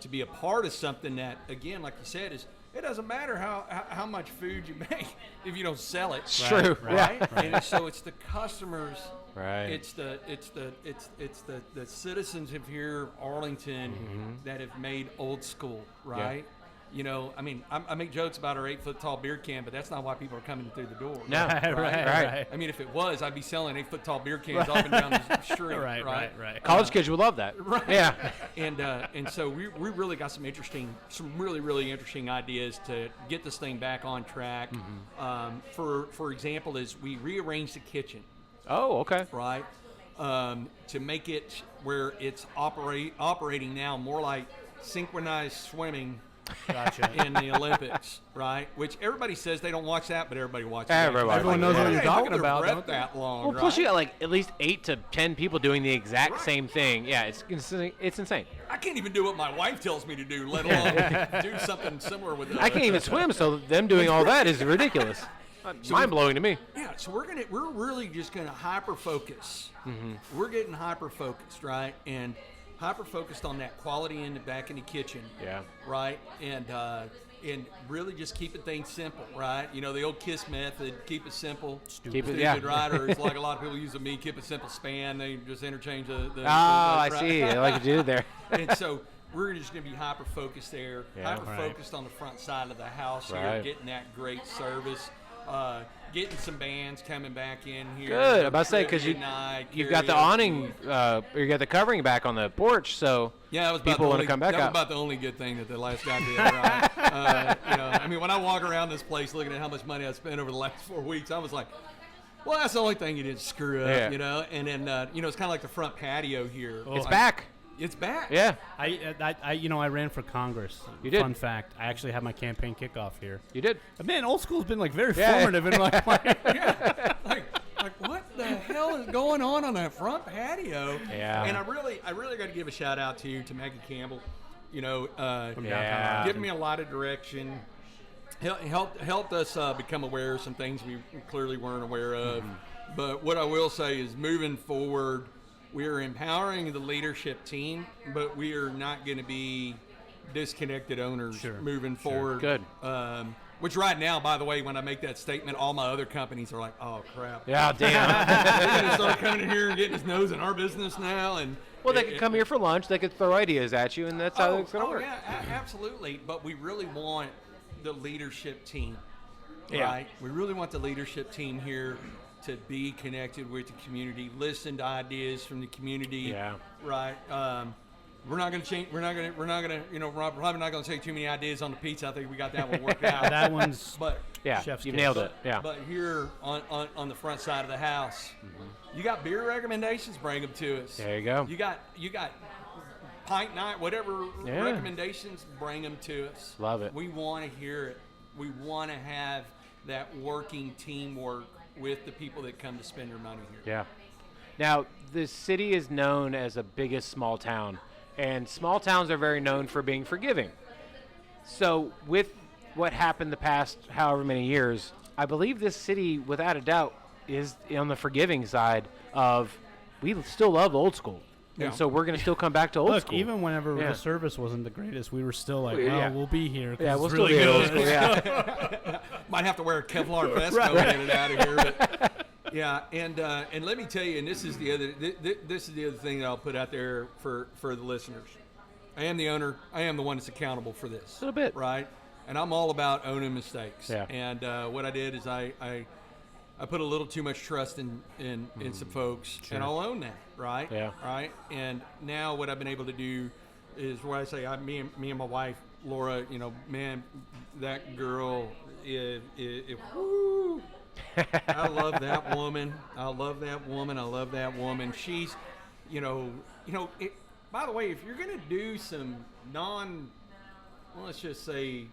To be a part of something that, again, like you said, is it doesn't matter how much food you make if you don't sell it. It's true. Right? Yeah. And so it's the customers. Right. It's the citizens of here, Arlington, that have made Old School, right? I mean, I make jokes about our 8-foot-tall beer can, but that's not why people are coming through the door. No. Right. I mean, if it was, I'd be selling 8-foot-tall beer cans up and down the street. Right. College kids would love that. Right. Yeah. And so we really got some really interesting ideas to get this thing back on track. For example, is we rearranged the kitchen, Oh, okay. right, to make it where it's operating now more like synchronized swimming. Gotcha. In the Olympics, right? Which everybody says they don't watch that, but everybody watches Everybody Everyone watches knows what it. you're Hey, hold talking their about, breath don't they? that long, Well, right? plus you got like at least 8 to 10 people doing the exact same thing. Yeah, it's insane. I can't even do what my wife tells me to do, let alone do something similar with it. I can't even swim, so them doing all that is ridiculous. Mind blowing to me. Yeah, so we're really just gonna hyper focus. We're getting hyper focused, right? And hyper focused on that quality in the back in the kitchen. Yeah. Right? And really just keeping things simple, right? The old KISS method, keep it simple. Keep it, Stupid, yeah. right? Or it's like a lot of people use the me, keep it simple span. They just interchange the I right? see. I like what you did there. And so we're just going to be hyper focused there, Yeah. hyper focused on the front side of the house here, Right. getting that great service, getting some bands coming back in here. Good. I'm about to say, because Trivia night, you've got the karaoke. awning, or you got the covering back on the porch, so Yeah, that was about people the want only, to come back that was up. about the only good thing that the last guy did. Right? I mean, when I walk around this place looking at how much money I spent over the last 4 weeks, I was like, well, that's the only thing you didn't screw up, Yeah. And then, it's kind of like the front patio here. It's back. It's back. Yeah, I ran for Congress. You did. Fun fact: I actually had my campaign kickoff here. you did. But man, Old School's been like very Yeah. formative in my life. Like what the hell is going on that front patio? Yeah. And I really really got to give a shout out to Maggie Campbell. You know, Yeah. giving me a lot of direction. Helped us become aware of some things we clearly weren't aware of. But what I will say is, moving forward, we are empowering the leadership team, but we are not going to be disconnected owners moving forward. Good. Which right now, by the way, when I make that statement, all my other companies are like, "Oh crap, Yeah, damn. they're going to start coming in here and getting his nose in our business now." And Well, they could come here for lunch. They could throw ideas at you, and that's how it's going to work. Yeah, absolutely. But we really want the leadership team, Yeah. right? We really want the leadership team here to be connected with the community, listen to ideas from the community, Yeah. right? We're not going to change. We're not going to. You know, we're probably not going to take too many ideas on the pizza. I think we got that one worked out. That one's But Yeah, Chef's you kiss. nailed it. Yeah. but here on the front side of the house, you got beer recommendations. Bring them to us. There you go. You got pint night, whatever Yeah. recommendations. Bring them to us. Love it. We want to hear it. We want to have that working teamwork with the people that come to spend their money here. Yeah. Now, the city is known as the biggest small town, and small towns are very known for being forgiving. So, with what happened the past however many years, I believe this city, without a doubt, is on the forgiving side of we still love Old School. Yeah. And so we're going to still come back to Old Look, School. even whenever Yeah. the service wasn't the greatest, we were still like, Yeah. well, we'll be here. 'cause Yeah, it's we'll really still be at good. Old School. Yeah. Might have to wear a Kevlar vest going in and out of here. But yeah, and let me tell you, and this is the other this is the other thing that I'll put out there for the listeners. I am the owner. I am the one that's accountable for this. A little bit. Right? And I'm all about owning mistakes. Yeah. And what I did is I put a little too much trust in some folks, and I'll own that, right? Yeah. Right. And now what I've been able to do is where I say, me and my wife Laura, you know, man, that girl is whoo. I love that woman. I love that woman. I love that woman. She's, you know. By the way, if you're gonna do some let's just say,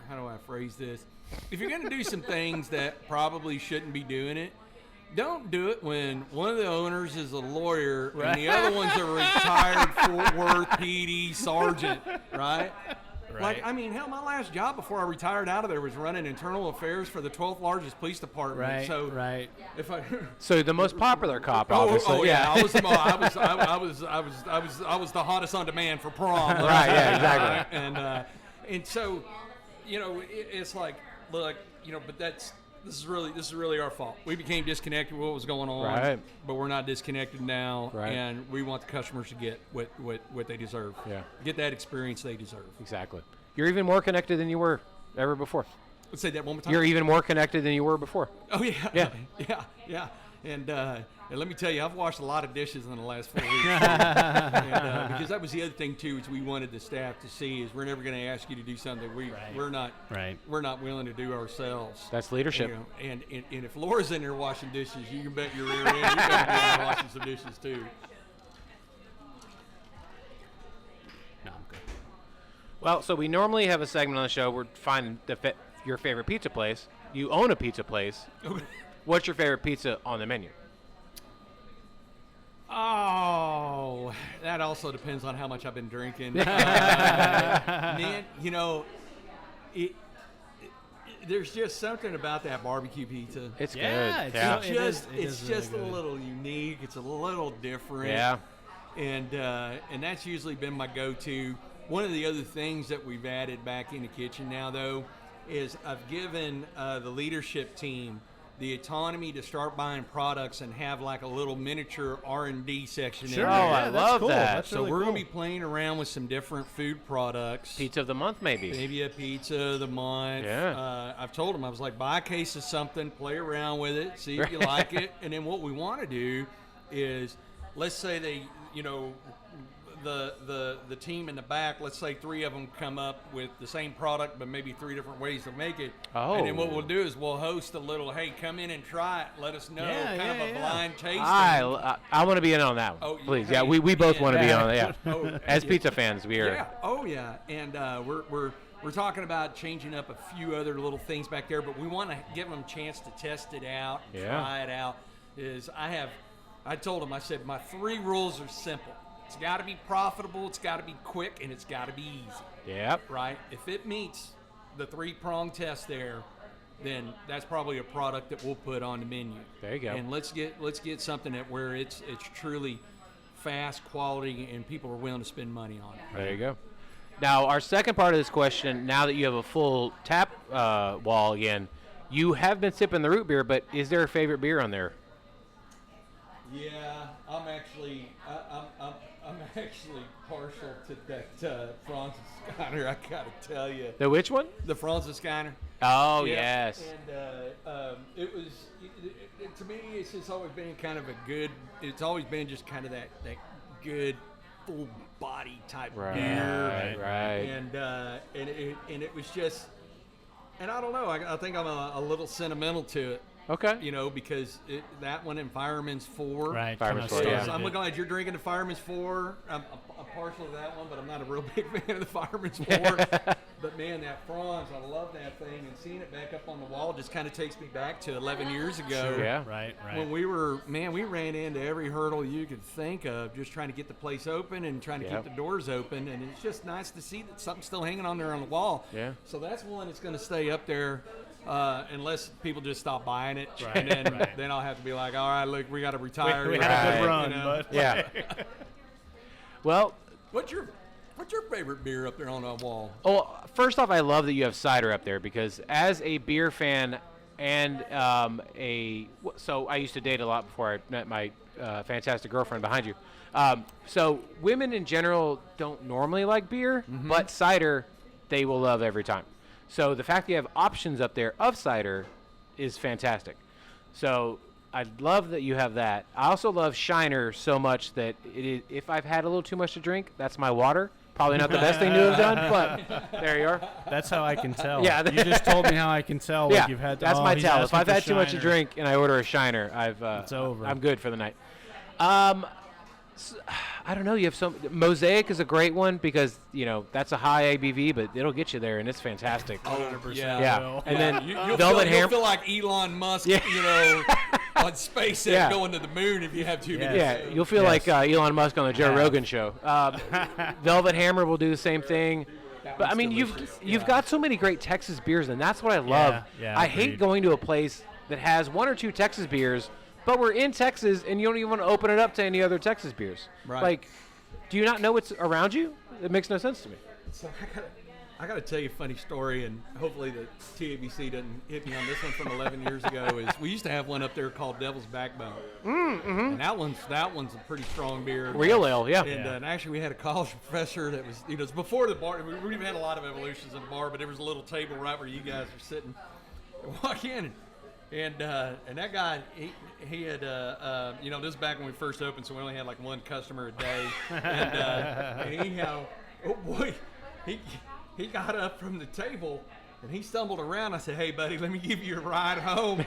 how do I phrase this? If you're going to do some things that probably shouldn't be doing it, don't do it when one of the owners is a lawyer and the other one's a retired Fort Worth PD sergeant, right? Like, I mean, hell, my last job before I retired out of there was running internal affairs for the 12th largest police department. Right, So right. if I So the most popular cop, obviously. oh yeah, I was the hottest on demand for prom. Right, yeah, exactly. And so, you know, it's like, look, you know, but this is really our fault. We became disconnected with what was going on, Right. but we're not disconnected now, Right. and we want the customers to get what they deserve. Yeah. Get that experience they deserve. Exactly. You're even more connected than you were ever before. Let's say that one more time. You're even more connected than you were before. Oh yeah, Yeah. yeah. And let me tell you, I've washed a lot of dishes in the last 4 weeks. Because that was the other thing too, is we wanted the staff to see is we're never going to ask you to do something we're not willing to do ourselves. That's leadership. You know, and if Laura's in there washing dishes, you can bet your rear end you better be in there washing some dishes too. No, I'm good. Well, so we normally have a segment on the show where find your favorite pizza place. You own a pizza place. What's your favorite pizza on the menu? Oh, that also depends on how much I've been drinking. Man, you know, there's just something about that barbecue pizza. It's Yeah, good. it's Yeah. It's just really a good. little unique. It's a little different. Yeah. And that's usually been my go-to. One of the other things that we've added back in the kitchen now, though, is I've given the leadership team the autonomy to start buying products and have like a little miniature R&D section Sure. in Oh, there. I that's love cool. that. That's So really we're cool. going to be playing around with some different food products. Pizza of the month, maybe. Maybe a pizza of the month. Yeah. I've told them, I was like, buy a case of something, play around with it, see if you like it. And then what we want to do is, let's say they, you know, the team in the back, let's say 3 of them come up with the same product, but maybe 3 different ways to make it. Oh. And then what we'll do is we'll host a little, hey, come in and try it. Let us know, Yeah, kind of a yeah. blind tasting. I want to be in on that one, Oh, please. hey, Yeah, we both yeah. want to be on it. Yeah. Oh, As yeah. pizza fans, we are. Yeah. Oh yeah. And we're talking about changing up a few other little things back there, but we want to give them a chance to test it out, Yeah. try it out. I told them, I said, my 3 rules are simple. It's got to be profitable, it's got to be quick, and it's got to be easy. Yep. Right? If it meets the 3-prong test there, then that's probably a product that we'll put on the menu. There you go. And let's get something that where it's truly fast, quality, and people are willing to spend money on it. There you go. Now, our second part of this question, now that you have a full tap wall again, you have been sipping the root beer, but is there a favorite beer on there? Yeah, I'm actually partial to that Franziskaner. I gotta tell you, The which one? the Franziskaner. Oh, Yeah, yes. And it was to me. It's just always been kind of a good. It's always been just kind of that good full body type beer. Right. And it was just. And I don't know. I think I'm a little sentimental to it. Okay. You know, because that one and Fireman's 4. Right. Fireman's kinda 4, yeah. started I'm it. glad you're drinking the Fireman's 4. I'm partial to that one, but I'm not a real big fan of the Fireman's 4. But man, that Franz, I love that thing, and seeing it back up on the wall just kind of takes me back to 11 years ago. Sure. Yeah. Right. When we ran into every hurdle you could think of, just trying to get the place open and trying to Yep. keep the doors open, and it's just nice to see that something's still hanging on there on the wall. Yeah. So that's one that's going to stay up there. Unless people just stop buying it, Right, and then, right. then I'll have to be like, all right, look, we got to retire. We you had a know, good run, you know. but Yeah. Well, What's your favorite beer up there on the wall? first off, I love that you have cider up there because as a beer fan and so I used to date a lot before I met my fantastic girlfriend behind you. So women in general don't normally like beer, but cider they will love every time. So the fact that you have options up there of cider is fantastic. So I love that you have that. I also love Shiner so much that if I've had a little too much to drink, that's my water. Probably not the best thing to have done, but there you are. that's how I can tell. Yeah. You just told me how I can tell. Like Yeah, you've had. that's my he's tell. If asking I've for had too much to Shiner. drink and I order a Shiner, It's over. I'm good for the night. I don't know. You have some Mosaic is a great one because that's a high ABV, but it'll get you there and it's fantastic. 100%. Yeah, will. and then You'll Velvet feel, Hammer. feel like Elon Musk, Yeah. On SpaceX Yeah. going to the moon if you have too many. Yeah, you'll feel Yes. like Elon Musk on the Joe Yeah. Rogan show. Velvet Hammer will do the same thing. But I mean, you've got so many great Texas beers, and that's what I love. Yeah, I agreed. hate going to a place that has 1 or 2 Texas beers, but we're in Texas, and you don't even want to open it up to any other Texas beers. Right. Like, do you not know what's around you? It makes no sense to me. So I got to tell you a funny story, and hopefully the TABC doesn't hit me on this one from 11 years ago. Is we used to have one up there called Devil's Backbone, and that one's a pretty strong beer. Real ale, yeah. And actually, we had a college professor that was, it's before the bar. We've had a lot of evolutions in the bar, but there was a little table right where you guys are sitting. I walk in, and that guy, he had, this is back when we first opened, so we only had like 1 customer a day. And anyhow, oh boy, he got up from the table, and he stumbled around. I said, "Hey, buddy, let me give you a ride home."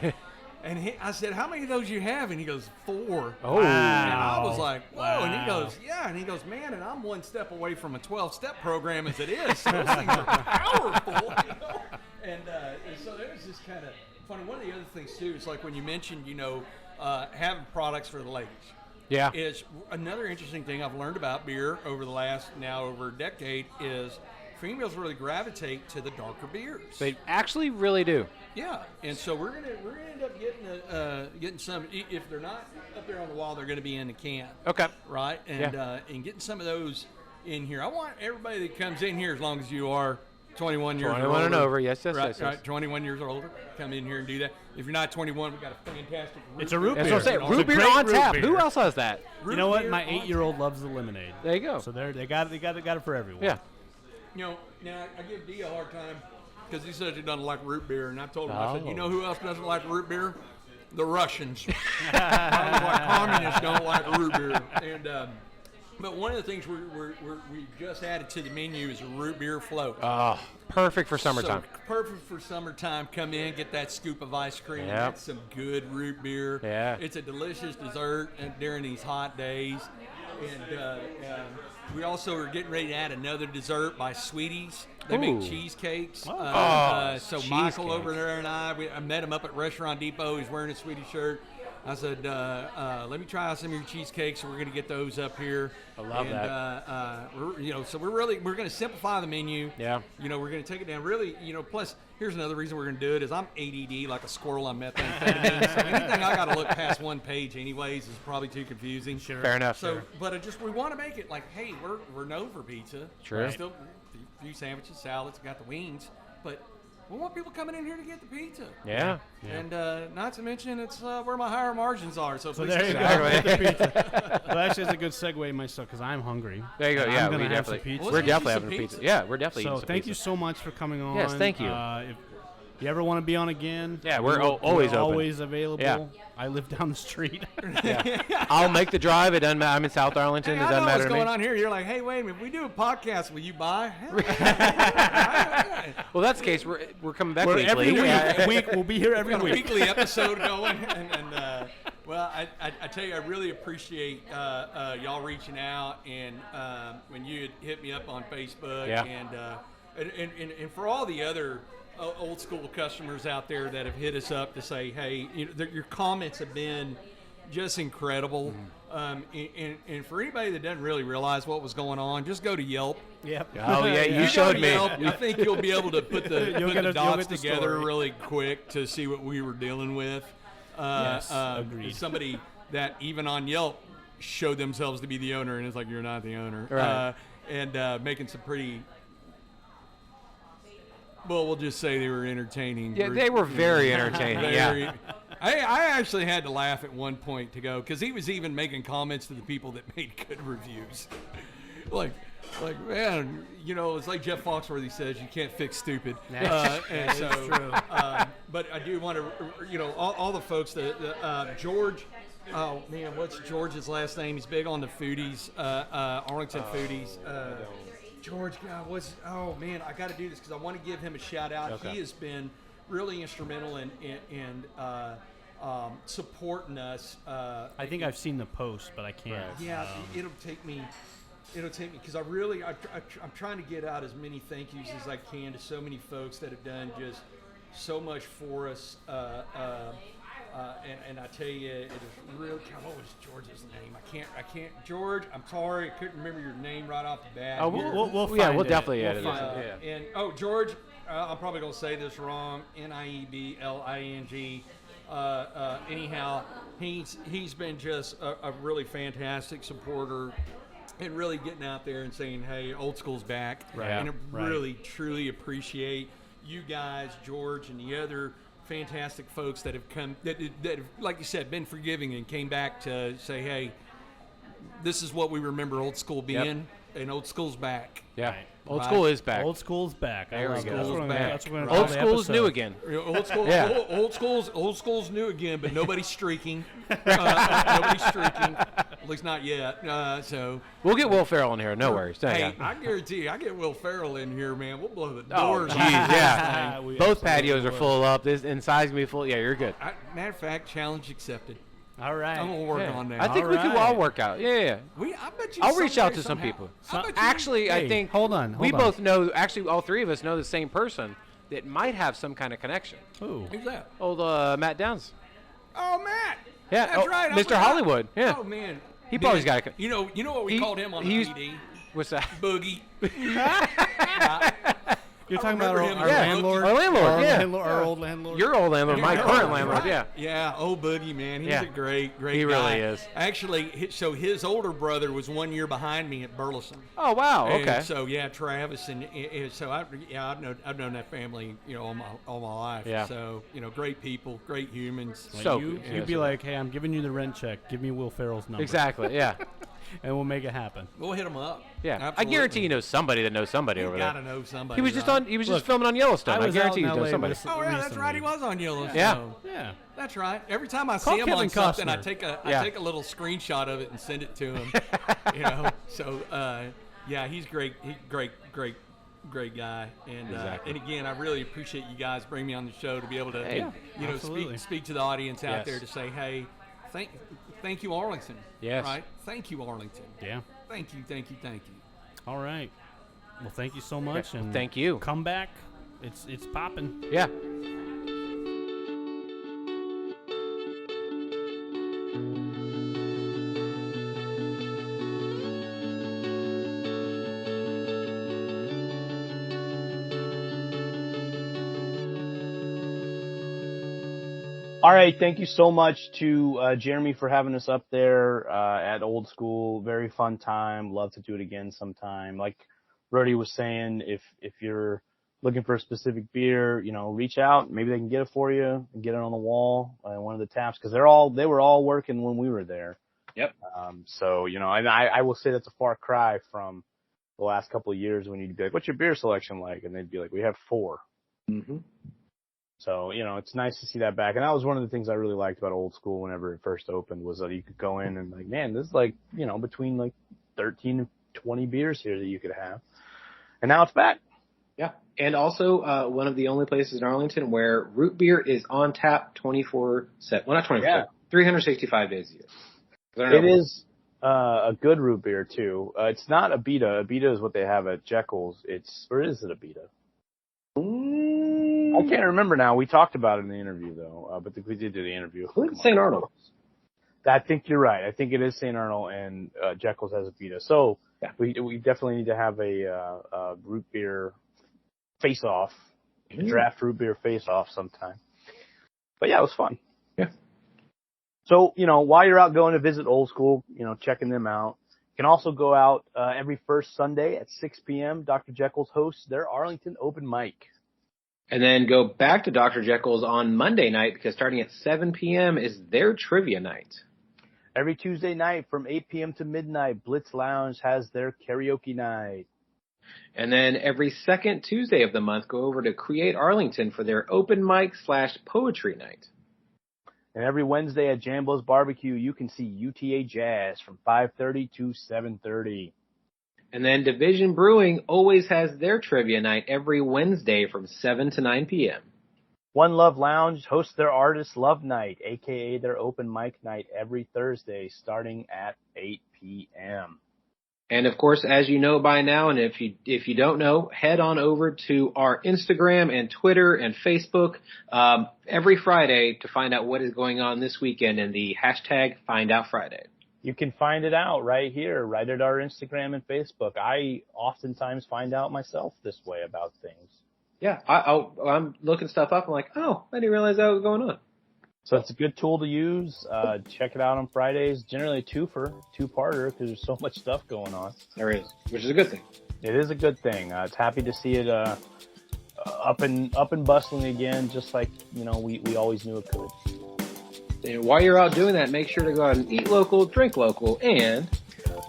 And I said, "How many of those you have?" And he goes, 4. Oh. And I was like, "Whoa!" Wow. And he goes, "Yeah." And he goes, "Man, and I'm 1 step away from a 12-step program as it is. So those things are powerful." And so it was just kind of funny. One of the other things too is like when you mentioned, having products for the ladies. Yeah. Is another interesting thing I've learned about beer over the last over a decade is females really gravitate to the darker beers. They actually really do. Yeah, and so we're gonna end up getting some. If they're not up there on the wall, they're gonna be in the can. Okay. Right, and getting some of those in here. I want everybody that comes in here, as long as you are 21 years 21 or and older, over, yes. right, 21 years or older, come in here and do that. If you're not 21, we've got a fantastic. It's a root That's beer. what I'm saying. It's Root a beer great on root tap. beer. Who else has that? You know what? beer My on 8-year-old loves the lemonade. There you go. So they got it for everyone. Yeah. Now I give D a hard time because he says he doesn't like root beer, and I told him, I said, you know who else doesn't like root beer? The Russians. I was like, communists don't like root beer. And but one of the things we just added to the menu is a root beer float. Oh, perfect for summertime. So perfect for summertime. Come in, get that scoop of ice cream, Yep. get some good root beer. Yeah. It's a delicious dessert during these hot days. And we also are getting ready to add another dessert by Sweeties. They make Ooh. cheesecakes. So Michael cheesecake. over there and I met him up at Restaurant Depot. He's wearing a Sweetie shirt. I said, let me try some of your cheesecakes. We're going to get those up here. I love that. So we're going to simplify the menu. Yeah. We're going to take it down. Really, plus here's another reason we're going to do it is I'm ADD like a squirrel on methamphetamine. So anything I got to look past one page anyways is probably too confusing. Sure. Fair enough. So, sure. but we want to make it like, hey, we're known for pizza. Sure. Still a few sandwiches, salads, got the wings, but we want people coming in here to get the pizza. Yeah. And not to mention, it's where my higher margins are. So there you go. The pizza. Well, actually, it's a good segue myself because I'm hungry. There you go. Yeah, I'm we gonna have some definitely. pizza. We're definitely having a pizza. Yeah, we're definitely. So eating some thank pizza. you so much for coming on. Yes, thank you. If you ever want to be on again, Yeah, we're always open. always available. Yeah. I live down the street. I'll make the drive. It doesn't matter. I'm in South Arlington. Hey, It I doesn't know matter what's to me. going on here. You're like, hey, wait a minute. If we do a podcast, will you buy? Well, that's the case. We're coming back We're every weekly. week. We'll be here every Got a week. weekly episode going. Well, I tell you, I really appreciate y'all reaching out and when you had hit me up on Facebook Yeah. and for all the other old school customers out there that have hit us up to say, hey, your comments have been just incredible. And for anybody that doesn't really realize what was going on, just go to Yelp. Yep. Oh yeah, you showed me. Yelp, I think you'll be able to put the dots the together story. really quick to see what we were dealing with. Yes, agreed. Somebody that even on Yelp showed themselves to be the owner, and it's like, you're not the owner. Right. And making some pretty, well, we'll just say they were entertaining. Yeah, they were very entertaining. Very- Yeah. I actually had to laugh at one point to go because he was even making comments to the people that made good reviews. like man, it's like Jeff Foxworthy says, you can't fix stupid. And so, but I do want to, all the folks that George. Oh man, what's George's last name? He's big on the foodies, Arlington foodies. George, God, oh man, I got to do this because I want to give him a shout out. Okay. He has been really instrumental in supporting us. I think I've seen the post, but I can't. Yeah, it'll take me because I'm trying to get out as many thank yous as I can to so many folks that have done just so much for us. And I tell you, it is real. What was George's name? I can't. George, I'm sorry, I couldn't remember your name right off the bat. Oh, We'll yeah, find we'll it. definitely We'll edit find it. Yeah. And George, I'm probably gonna say this wrong. Niebling. Anyhow, he's been just a really fantastic supporter. And really getting out there and saying, hey, Old School's back. Right. And I Right. really, truly appreciate you guys, George, and the other fantastic folks that have come, that have, like you said, been forgiving and came back to say, hey, this is what we remember Old School being, and Old School's back. Yeah. Right. Old Right. school is back. Old school's back. There we love go. it. That's what I'm gonna- Back. that's what we're gonna Old call the school is new episode. again. Old school, Yeah. old school's new again, but nobody's streaking. Nobody's streaking, at least not yet. So We'll get Will Ferrell in here. No worries. hey, I guarantee you, I get Will Ferrell in here, man. We'll blow the Oh, doors. geez, off. yeah. We Both absolutely patios are will. full up. This inside's gonna be full. Yeah, you're good. Matter of fact, challenge accepted. All right. I'm gonna work Yeah. on that. I think we could Alright. all work out. Yeah. I bet you. I'll reach out someday, to some somehow- people. I bet you- Actually, I Hey, think hold on, we hold on. both know. Actually, all three of us know the same person that might have some kind of connection. Ooh. Who's that? Old Matt Downs. Oh, Matt. Yeah, That's oh, right. I Mr. forgot. Hollywood, yeah. Oh man. He probably's Man, got a. You know what we called him on the he's- PD? What's that? Boogie. You're I talking about remember our him. Yeah. landlord? Our landlord, Our yeah. Our old landlord. Your old landlord, my Yeah, current right. landlord. Yeah. Yeah, old Boogie, man. He's Yeah. a great He guy. really is. Actually, so his older brother was 1 year behind me at Burleson. Oh wow. And Okay. so yeah, Travis and so I've known that family, all my life. Yeah. So great people, great humans. So You'd be like, hey, I'm giving you the rent check. Give me Will Ferrell's number. Exactly. Yeah. And we'll make it happen. We'll hit them up. Yeah. I Absolutely. guarantee you know somebody that knows somebody You over gotta there. know somebody. He was just right? on. He was just Look, filming on Yellowstone. I was guarantee out you in know LA somebody. recently. Oh yeah, that's right. He was on Yellowstone. Yeah. Yeah. That's right. Every time I Call see him Kevin on something, I Costner. take a Yeah. little screenshot of it and send it to him. So yeah, he's great. He's great guy. And Exactly. and again, I really appreciate you guys bringing me on the show to be able to Hey, absolutely. speak to the audience out Yes. there to say, hey, thank you Arlington. Yes. Right. Thank you Arlington. Yeah. Thank you. All right. Well, thank you so much. And Thank you. come back. It's popping. Yeah. All right, thank you so much to Jeremy for having us up there at Old School. Very fun time. Love to do it again sometime. Like Brody was saying, if you're looking for a specific beer, reach out. Maybe they can get it for you and get it on the wall in one of the taps, because they were all working when we were there. Yep. So and I will say that's a far cry from the last couple of years when you'd be like, "What's your beer selection like?" And they'd be like, "We have 4." Mm-hmm. So, it's nice to see that back. And that was one of the things I really liked about Old School whenever it first opened, was that you could go in and like, man, this is like, between like 13 and 20 beers here that you could have. And now it's back. Yeah. And also, one of the only places in Arlington where root beer is on tap 24/7. Well, not 24, 365 days a year. It is a good root beer too. It's not Abita. Abita is what they have at Jekyll's. Or is it Abita? I can't remember now. We talked about it in the interview, though. But we did do the interview. St. Arnold. I think you're right. I think it is St. Arnold, and Jekyll's has a Vita. So we definitely need to have a root beer face-off, a draft root beer face-off sometime. But yeah, it was fun. Yeah. So, while you're out going to visit Old School, checking them out, you can also go out every first Sunday at 6 p.m. Dr. Jekyll's hosts their Arlington open mic. And then go back to Dr. Jekyll's on Monday night, because starting at 7 p.m. is their trivia night. Every Tuesday night from 8 p.m. to midnight, Blitz Lounge has their karaoke night. And then every second Tuesday of the month, go over to Create Arlington for their open mic / poetry night. And every Wednesday at Jambo's Barbecue, you can see UTA Jazz from 5:30 to 7:30. And then Division Brewing always has their trivia night every Wednesday from 7 to 9 p.m. One Love Lounge hosts their Artist Love Night, a.k.a. their open mic night, every Thursday starting at 8 p.m. And, of course, as you know by now, and if you don't know, head on over to our Instagram and Twitter and Facebook every Friday to find out what is going on this weekend in the hashtag Find Out Friday. You can find it out right here, right at our Instagram and Facebook. I oftentimes find out myself this way about things. Yeah, I'm looking stuff up. I'm like, oh, I didn't realize that was going on. So it's a good tool to use. Check it out on Fridays. Generally a two-parter, because there's so much stuff going on. There is, which is a good thing. It is a good thing. It's happy to see it up and bustling again, just like we always knew it could. And while you're out doing that, make sure to go out and eat local, drink local, and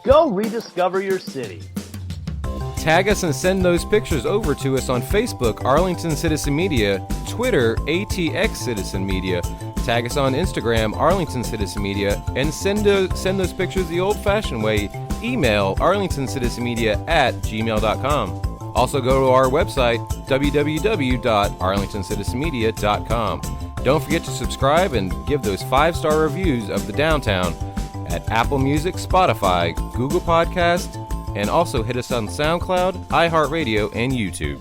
go rediscover your city. Tag us and send those pictures over to us on Facebook, Arlington Citizen Media, Twitter, ATX Citizen Media. Tag us on Instagram, Arlington Citizen Media, and send those pictures the old-fashioned way. Email arlingtoncitizenmedia@gmail.com. Also go to our website, www.arlingtoncitizenmedia.com. Don't forget to subscribe and give those 5-star reviews of the Downtown at Apple Music, Spotify, Google Podcast, and also hit us on SoundCloud, iHeartRadio, and YouTube.